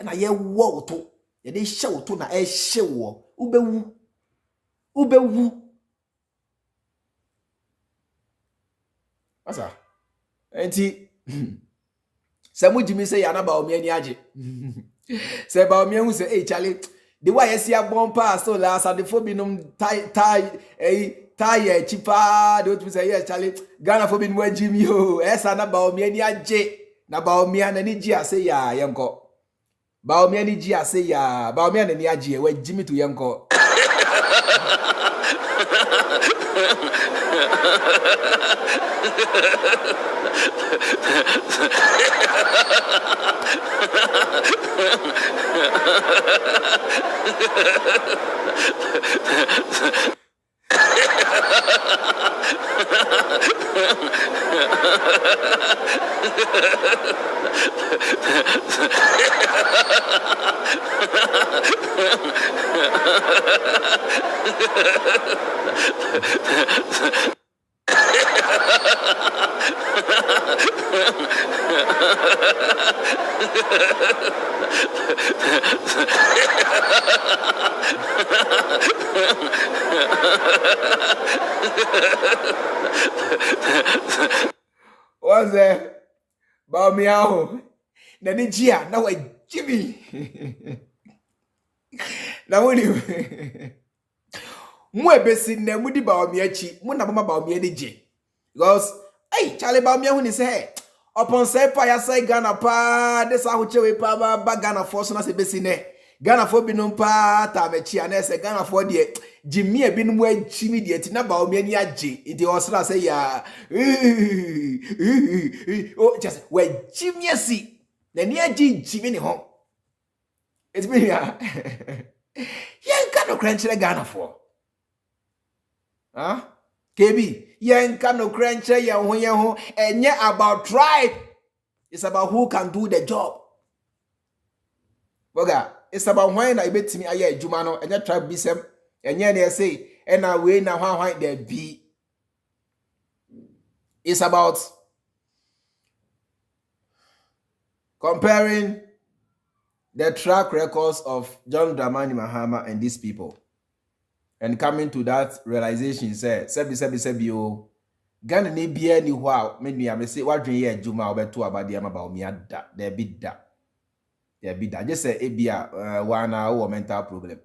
na ye wo to ye dey hye to na e hye wo ubewu asa enti se mujimi say yana Bawumia ni age se Bawumia hu say chale the way you see a bomb so last at the phobinum tie chipa don't say yes Charlie Ghana for bin when Jimmy ho esa na Bawumia ni age na Bawumia na ni ji ase ya yenko Bawumia ni ji ase ya Bawumia na ni age we Jimmy to yenko What's that? Bawumia ho. Na ni jia na wa Jimmy. Na woni. Mu ebesi na mu di Bawumia chi, mu na mama Bawumia ni je. Because hey, Charlie Bawumia hu ni say upon say pa ya say Ghana pa this ahu chewe pa ba Ghana for so na se besi ne. Ghana for binum pa ta mechi ana say Ghana for de Jimmy e binum wa chimi de ti na Bawumia ni age. It was na say ya oh just we Jimmy si na ni age Jimmy ni ho. It's been ya. Yen ka no kranchire Ghana for. Huh? KB, yen ka no kranchire yen ho enye about tribe. It's about who can do the job. Boga, it's about when I bet me aye adwuma no enye tribe bisem enye na say na we na hwan there be. It's about comparing the track records of John Dramani Mahama and these people and coming to that realization say sebi o Ghana ne bia ni ho a me nua me say wadwen ye adwuma obeto abade ama Bawumia da there be da just say ebia wana wo mental problem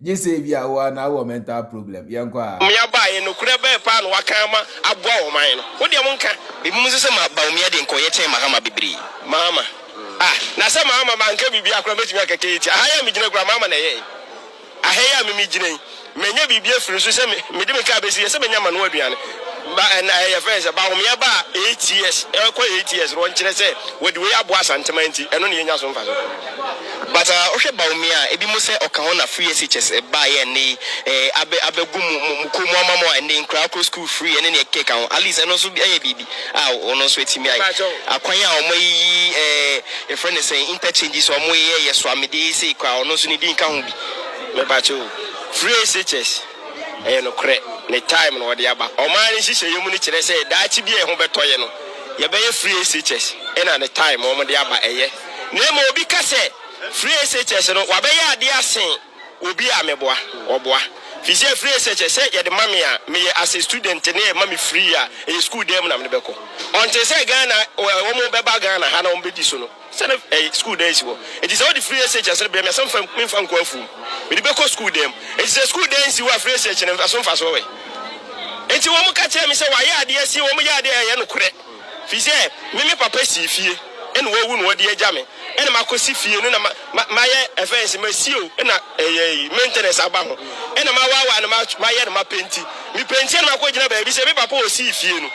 just say ebia wana wo mental problem yanko a me abaye no kure be pa no wakama aboa wo man no wo de mo nka be mu se ma Bawumia de nkoye chen Mahama bibiri Mahama na se Mahama manka bibia akura betimi akeke ti ahaya me gina kura Mahama na ye ahaya me gina menye bibia firi so se me de me ka besi se menya manu aduane ba na ye fence Bawumia ba 8 years e ko 8 years ro nkyere se we de we abo Asanteman ti eno ne yenya so mfa so but ohwe Bawumia ebi mo se oka ho na free SHS ba ye ne abegu mu komu amamo ene nkra ko school free ene ne keka ho at least eno so aye bibi ono so etimi aye akwan a omo yi e friend say interchanges omo ye so amede say kwa ono so ne din ka ho bi me ba cho free SHS no kre ne time no de aba o man hihye yemu ni kire say da chi bi e ho betoye no ye be free SHS na ne time o mo de aba eye na mo obi ka say free SHS no wa be ya ade asen obi ameboa oboa fi say free SHS say ye de mame a me as a student ne mame free a e school dem na me beko until say Ghana wo mo be ba Ghana ha na wo be di so no say school days wo it is all the free SHS be me some fam me fam ko afu me be ko school dem it is a school days wo free SHS ne so fa so we enti wo mo ka che me say wa ya ade asi wo mo ya ade ye no kure fi say me papa si fie ene wo wu no wo de agya me ene makosi fie no na ma ye offense ma sio na maintenance aba ho ene ma wa na ma ye na ma penti mi penti na ma ko gina ba bi se me papa o si fie no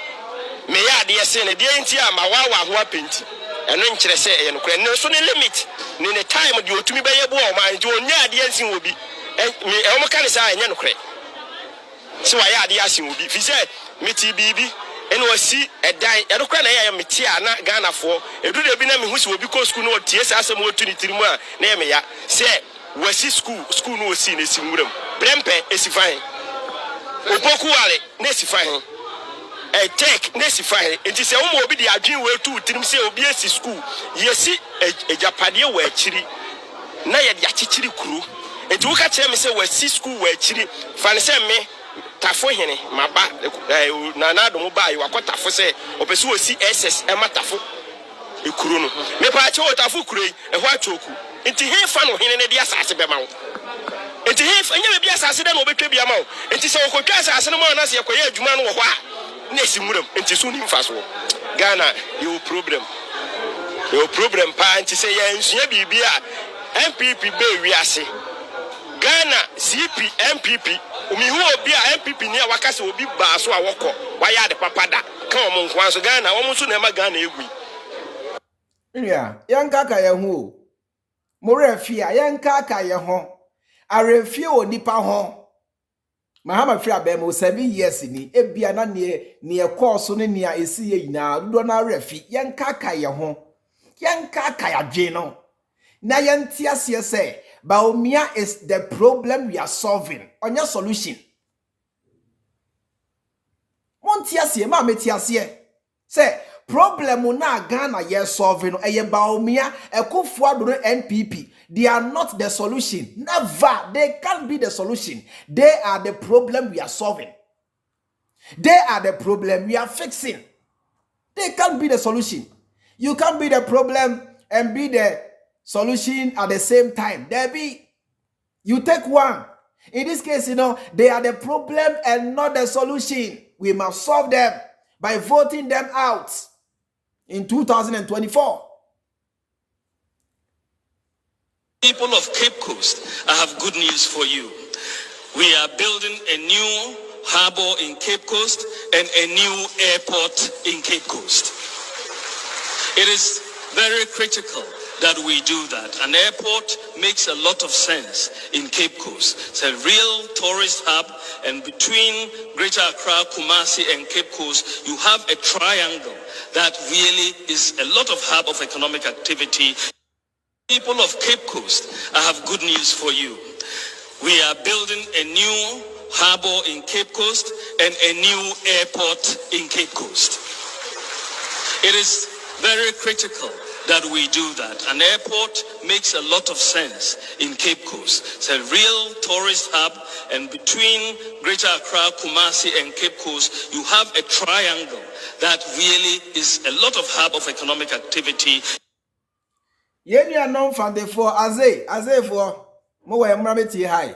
me ya ade se ne de enti a ma wa ho penti eno nkyere se ye no kure ne so ne limit ne time de otumi be ye bo o ma nje onya ade ansin obi me e mo ka ne sa enya no kure se wa ya ade asin obi fi se me ti bibi eno wasi edan edokra na ya meti a na Ghana for edu de bi na me hu se obi ko school no tie se asem otu ni tirimu a na ya me ya se wasi school no wasi na si nwuram brempe esi fine opokuwale nesifai a tech nesifai nti se wo obi de adwen we tu tirim se obi esi school yesi ejapade we akiri na ye de akikiri kuru nti wo ka kire me se we si school we akiri fa ne se me tafo hene maba na na do mo ba yi wakotafo se opesu osi ss e matafo ekuru no me pa che otafo kuru e ho atwoku nti he fa no hene ne de asase be ma wo nti he fa nya be asase de no obetwa bia ma wo nti se okotwa asase no ma na se yekoye adwuma no wo ho a na esi muram nti so ni mfa so Ghana you problem pa nti se ya nsua bibia NPP be wiase Ghana CP MPP umihu obi a MPP ni a wakase obi ba so a wokọ waya de papada kan o monko anso Ghana wo so na ma Ghana egui ya yanka ka ye ho morefi a yanka ka ye ho arefi onipa ho Mahama fi abemo 7 years ni ebia na ne course ne ne esi ye nyina do na arefi yanka ka ye ho yanka ka ya dwe no na yanti ase se Bawumia is the problem we are solving. On your solution. Montiasie, ma metiasie. Say, problem na Ghana ye solving. Eye Bawumia, Akufo Addo NPP. They are not the solution. Never. They can't be the solution. They are the problem we are solving. They are the problem we are fixing. They can't be the solution. You can't be the problem and be the solution at the same time. There be, you take one. In this case, they are the problem and not the solution. We must solve them by voting them out in 2024. People of Cape Coast, I have good news for you. We are building a new harbor in Cape Coast and a new airport in Cape Coast. It is very critical that we do that. An airport makes a lot of sense in Cape Coast. It's a real tourist hub, and between Greater Accra, Kumasi, and Cape Coast, you have a triangle that really is a lot of hub of economic activity. People of Cape Coast, I have good news for you. We are building a new harbor in Cape Coast and a new airport in Cape Coast. It is very critical that we do that. An airport makes a lot of sense in Cape Coast. It's a real tourist hub, and between Greater Accra, Kumasi, and Cape Coast, you have a triangle that really is a lot of hub of economic activity. Yeni anon fande for aze for mo wa mrameti high.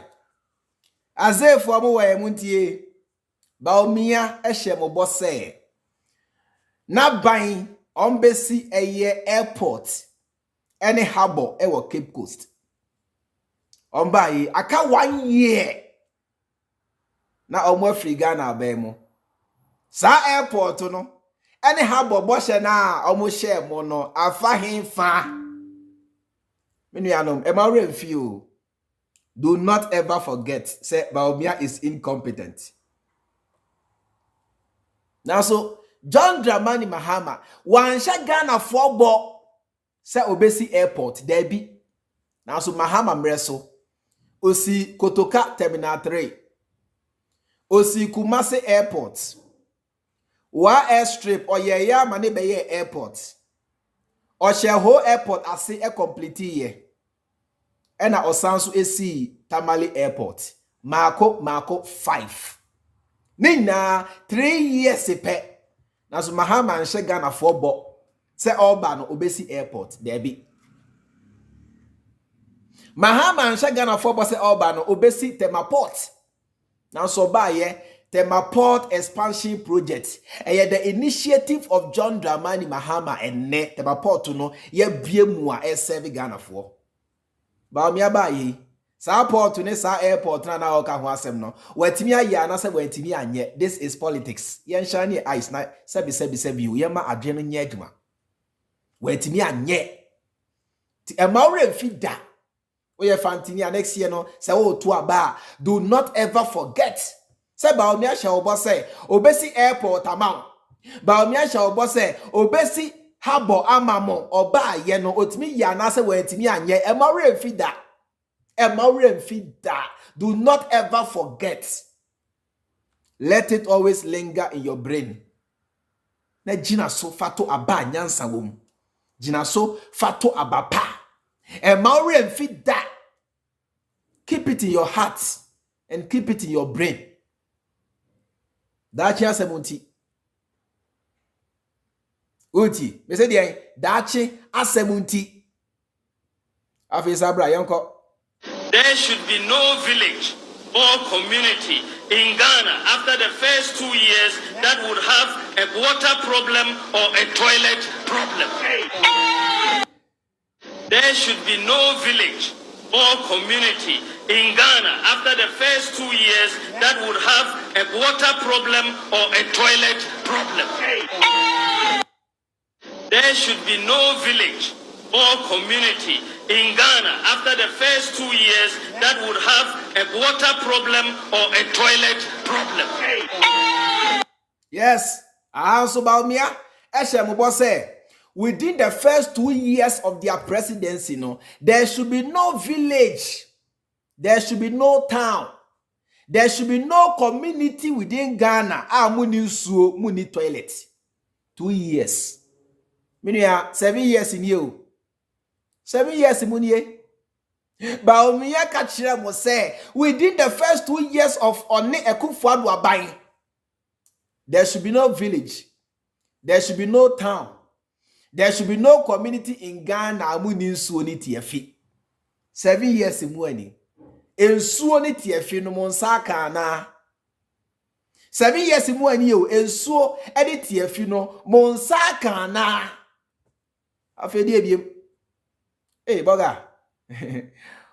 Aze for mo wa muntie. Bawumia ehye mo bosse. Na ban Ombesi eye airport any harbor ewo Cape Coast. Ombayi aka 1 year na omo free Ghana abemo. Sa airport no any harbor boshe na omo share mo no afa hinfa. Menuanom e ma remfi o. Do not ever forget say Bawumia is incompetent. Now so John Dramani Mahama wansha Ghana football say obesi airport there be. Now so Mahama mreso osi Kotoka Terminal 3 osi Kumasi airport wa airstrip oyeya mane beye airport o sheho airport ase e complete ye ena osanso esi Tamale airport mako 5 nina 3 years pe. Now so Mahama and Ghana football say Oba no obesi airport there be. Mahama and Ghana football say Oba no obesi Temaport. Now so ba ye Temaport expansion project. The initiative of John Dramani Mahama and ne Temaport no ye bie mu a serve Ghana for. Bawumia ba ye sa port ne sa airport na oka ho asem no watimi aye anase watimi anye. This is politics. Yen shani ice na sebi ye ma adwe no nye adwuma watimi anye ti emawre fida oye fantini next year no say wo to aba. Do not ever forget say Bawumia sha obo say obesi airport amount. Bawumia sha obo say obesi harbor amamo oba ye no otimi ya anase watimi anye emawre fida. Do not ever forget. Let it always linger in your brain. Na jina so fato aba nyansa wom. Jina so fato aba pa. And maori and fit that. Keep it in your heart and keep it in your brain. Dachi asemunti. Uti. Me say the dachi asemunti. Afi sabra yanko. There should be no village or community in Ghana after the first 2 years that would have a water problem or a toilet problem. There should be no village or community in Ghana after the first 2 years that would have a water problem or a toilet problem. There should be no village or community in Ghana after the first 2 years that would have a water problem or a toilet problem. Yes, also Bawumia, say within the first 2 years of their presidency, there should be no village, there should be no town, there should be no community within Ghana. Muni toilet. 2 years. Meaning 7 years in you. 7 years in Munye. Bawumia Kachira must say within the first 2 years of One Akufo Addo buying, there should be no village, there should be no town, there should be no community in Ghana. Amuni nsuoni tiafi. 7 years in Muani. Nsuoni tiafi no monsaka na. 7 years in Muani yo ensuo edi tiafi no monsaka na. Afedi ebiem. Hey, boga.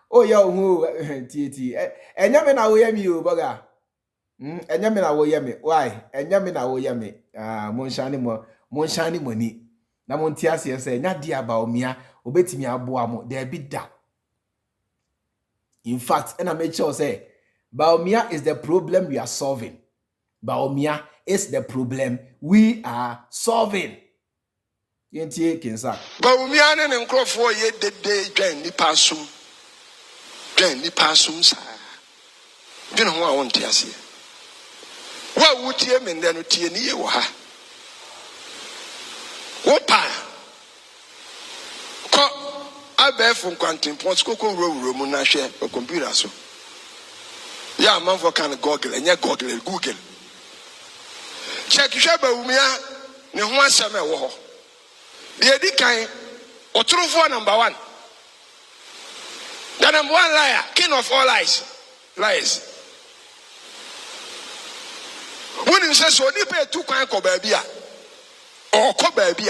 Oh, yo, who, TT. Enyame na woyami, you, boga. Enyame na woyami. Why? Enyame na woyami. Monshani money. Na montiasi say, nya dia Bawumia, obeti mi aboamo, there be that. In fact, and I make sure say, Bawumia is the problem we are solving. Bawumia is the problem we are solving. Yenti Kinsa. Bawumia and Nkrofo ye de dwen ni pasum. Dwen ni pasum sa. Do you know what I want to say? What would you mean then to ye wa? Wopa. Ko abe from quantum points koko ro na hwe o computer so. Ya man for kan Google and ya Google. Check Bawumia ne ho asem e wo ho. The Edikan, Otrufo number 1. The number 1 liar, king of all lies. Lies. When you say so, they pay 2 coin ko baby or ko baby.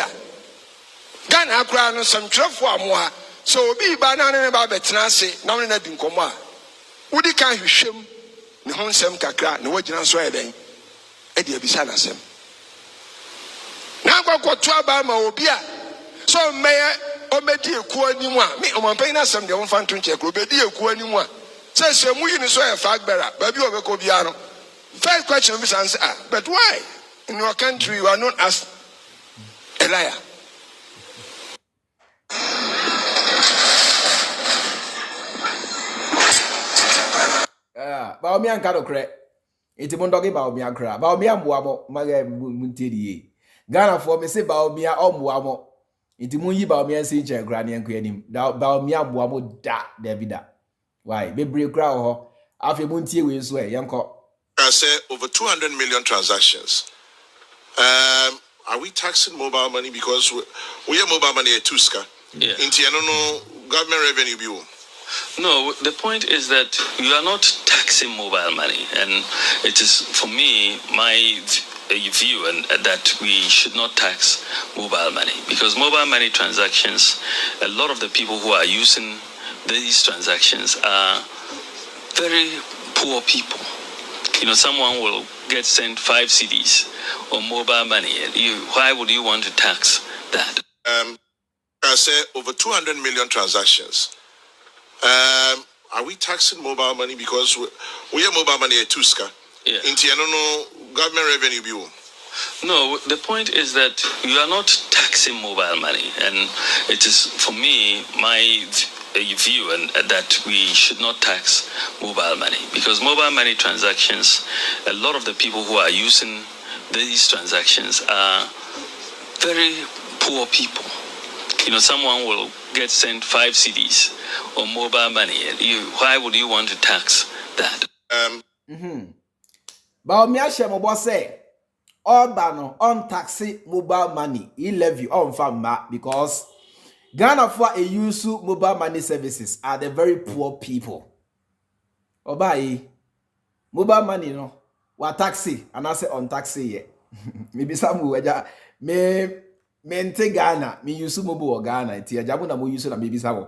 Ghana akra no some trafo amoa. So be banana ne ba betena se na na di nkomo a. Wodi kan hwehwem ne ho nsem kakra ne wagina so eden. E de abisa na sem. Na kwakwoto aba ma obi a so mayor omedi eku animu a me omampan na sem de won fan to nche kro bedi eku animu a say semu yi ni so e fag bearer ba bi obeko bia no. First question be answer but why in your country you are known as a liar? Bawumia nkado kre iti mondogi Bawumia kra Bawumia mbuamo maga muntedi Ghana for me say Bawumia ombuamo iti munyi Bawumia nsi nche kra ne enko anim Bawumia mbuamo da Davida why bebre kra ho afi muntie we nso e yenko. I say over 200 million transactions. Are we taxing mobile money because we have mobile money at Tuska? Yeah. No government revenue bill. No, the point is that you are not taxing mobile money, and it is, for me, my view and that we should not tax mobile money, because mobile money transactions, a lot of the people who are using these transactions are very poor people. You know, someone will get sent 5 CDs on mobile money. Why would you want to tax that? I say over 200 million transactions. Are we taxing mobile money because we have mobile money at Tuska? Yeah. No government revenue bill. No, the point is that you are not taxing mobile money, and it is, for me, my view and that we should not tax mobile money, because mobile money transactions, a lot of the people who are using these transactions are very poor people. You know, someone will get sent 5 CDs on mobile money, and why would you want to tax that? Bawumia Shemobo say, all bano on taxi mobile money, he levy on fama because Ghana for a use mobile money services are the very poor people. Obai mobile money no wa taxi and I say on taxi ye. Maybe some weja me mente Ghana me use mobile Ghana ti ajabu na mo use na maybe some.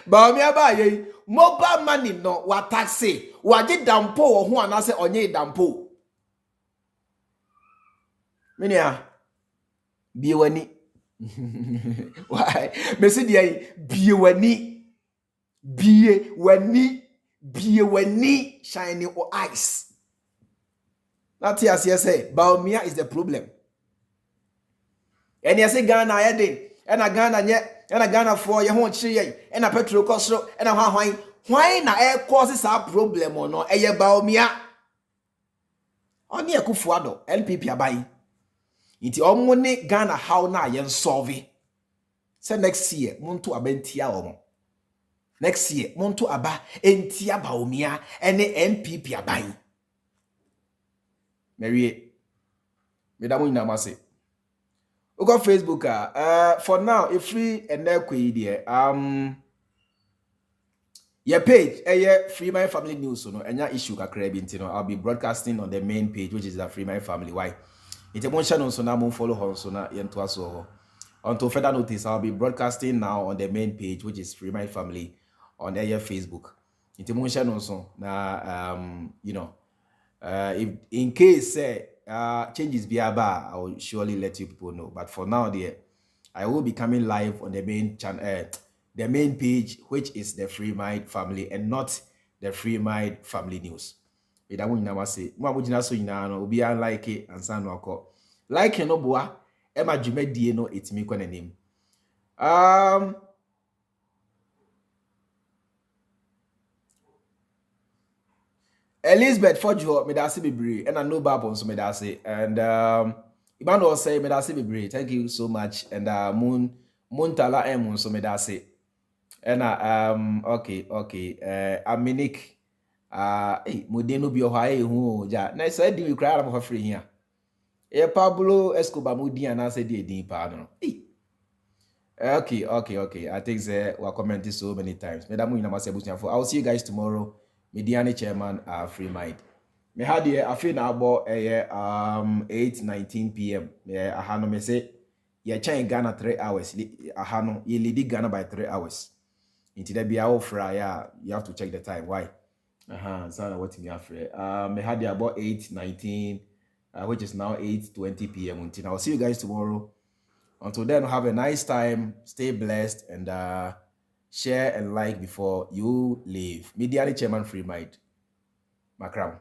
Bawumia ba ye mobile money no wa taxi wa je dampo wo ho and I say onye dampo. Minia biwani. Why? Me say dey biwani shining or eyes. That here say Bawumia is the problem. And you say Ghana yede, and a Ghana nye, and a Ghana for ye ho chi ye, and a petrol cost and a why na air causes a problem or no? Eye Bawumia. Oni Akufo Addo NPP abai. Iti omone Ghana how na yen solve. Say next year muntu abentia omo. Next year muntu aba entia Bawumia ene NPP abai. Mary Medamu inamase. Ugo Facebook for now if free and your page Freemind Family News so no enya issue kakra bi ntino I'll be broadcasting on the main page which is the Freemind Family. Why? It's a motion on so now follow her so now yen to us so until further notice I'll be broadcasting now on the main page which is Freemind Family on their Facebook. It's a motion on so now you know if in case changes be about, I will surely let you people know. But for now, I will be coming live on the main channel, the main page, which is the Freemind Family and not the Freemind Family News. It I won't say, Mahamudu so will be unlike it and son no like no boa, Emma Jume no it's me kwa name. Elizabeth Fojo medasi bebre and I know Babon so medasi and Ibano say medasi bebre. Thank you so much and Moon Tala Emun so medasi and okay Aminik Modeno bi ohaye hu ja na say di cry am for free here Pablo Escobar mudi and I say di din pa no okay I think they were commenting so many times Medamu ina masebusia for I'll see you guys tomorrow. Mediani chairman Freemind. Me had here I feel now about 8:19 p.m. Ahano me say ye chain Ghana 3 hours. Ahano ye lead Ghana by 3 hours. Into the be our fry, you have to check the time. Why? So what me afraid. Me had here about 8:19, which is now 8:20 p.m. Until I'll see you guys tomorrow. Until then, have a nice time. Stay blessed and share and like before you leave. Mediani chairman Freemind. Macram.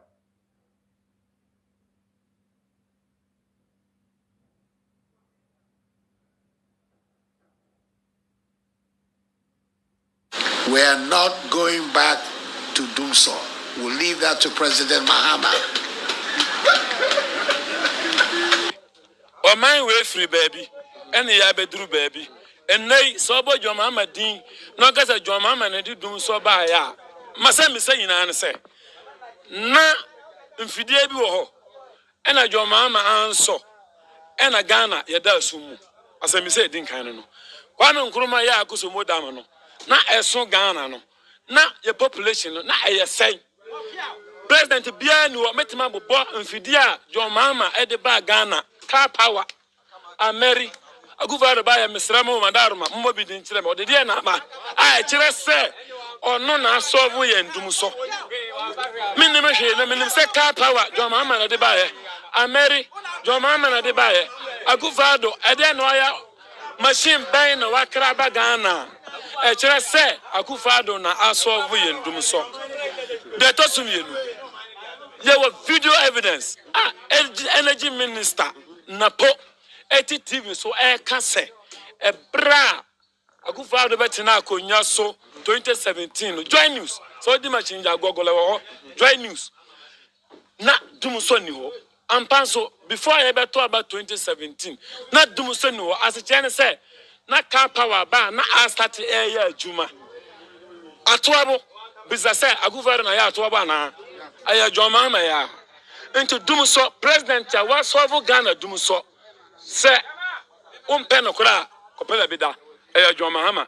We are not going back to do so. We'll leave that to President Mahama. Oh, my way free baby. And the Abedru baby. And nay, so about your mamma Dean, no guess at your mamma and did do so by ya. Masam is saying, answer. Na, infidebi and a your mamma answer. And a Ghana, yada sumu. As I say, didn't kind of know. Kwame Nkrumah ya kusumo damano. Na eso Ghana no. Na your population, na a say. President Bianu, Metima Bo, infidia, your mamma at the bar Ghana, car power, Mary. Akufo Addo buy Mr. Madaruma, Mobi didn't tell him, or the dear Nama. I just say, or no, I saw we and Dumuso. Minimum say car power, John Mama at the buyer. I marry John Mama at the buyer. Akufo Addo, I didn't know machine buying a Wakraba Ghana. I just say, Akufo Addo na I saw we and Dumuso. They told me, there was video evidence. Energy Minister Napo. TV so can say a bra Akufo Addo betina akonya so 2017 join news so di machine ja gogole wo join news na dum so ni ho ampanso before I beto about 2017 na dum so ni ho as chen say na car power ba na I start ya juma atoabo bisa say Akufo Addo na ya atoabo na aya John Mahama ya into dum so president ya wa solve Ghana dum so say umpe no kra kopela bida John Mahama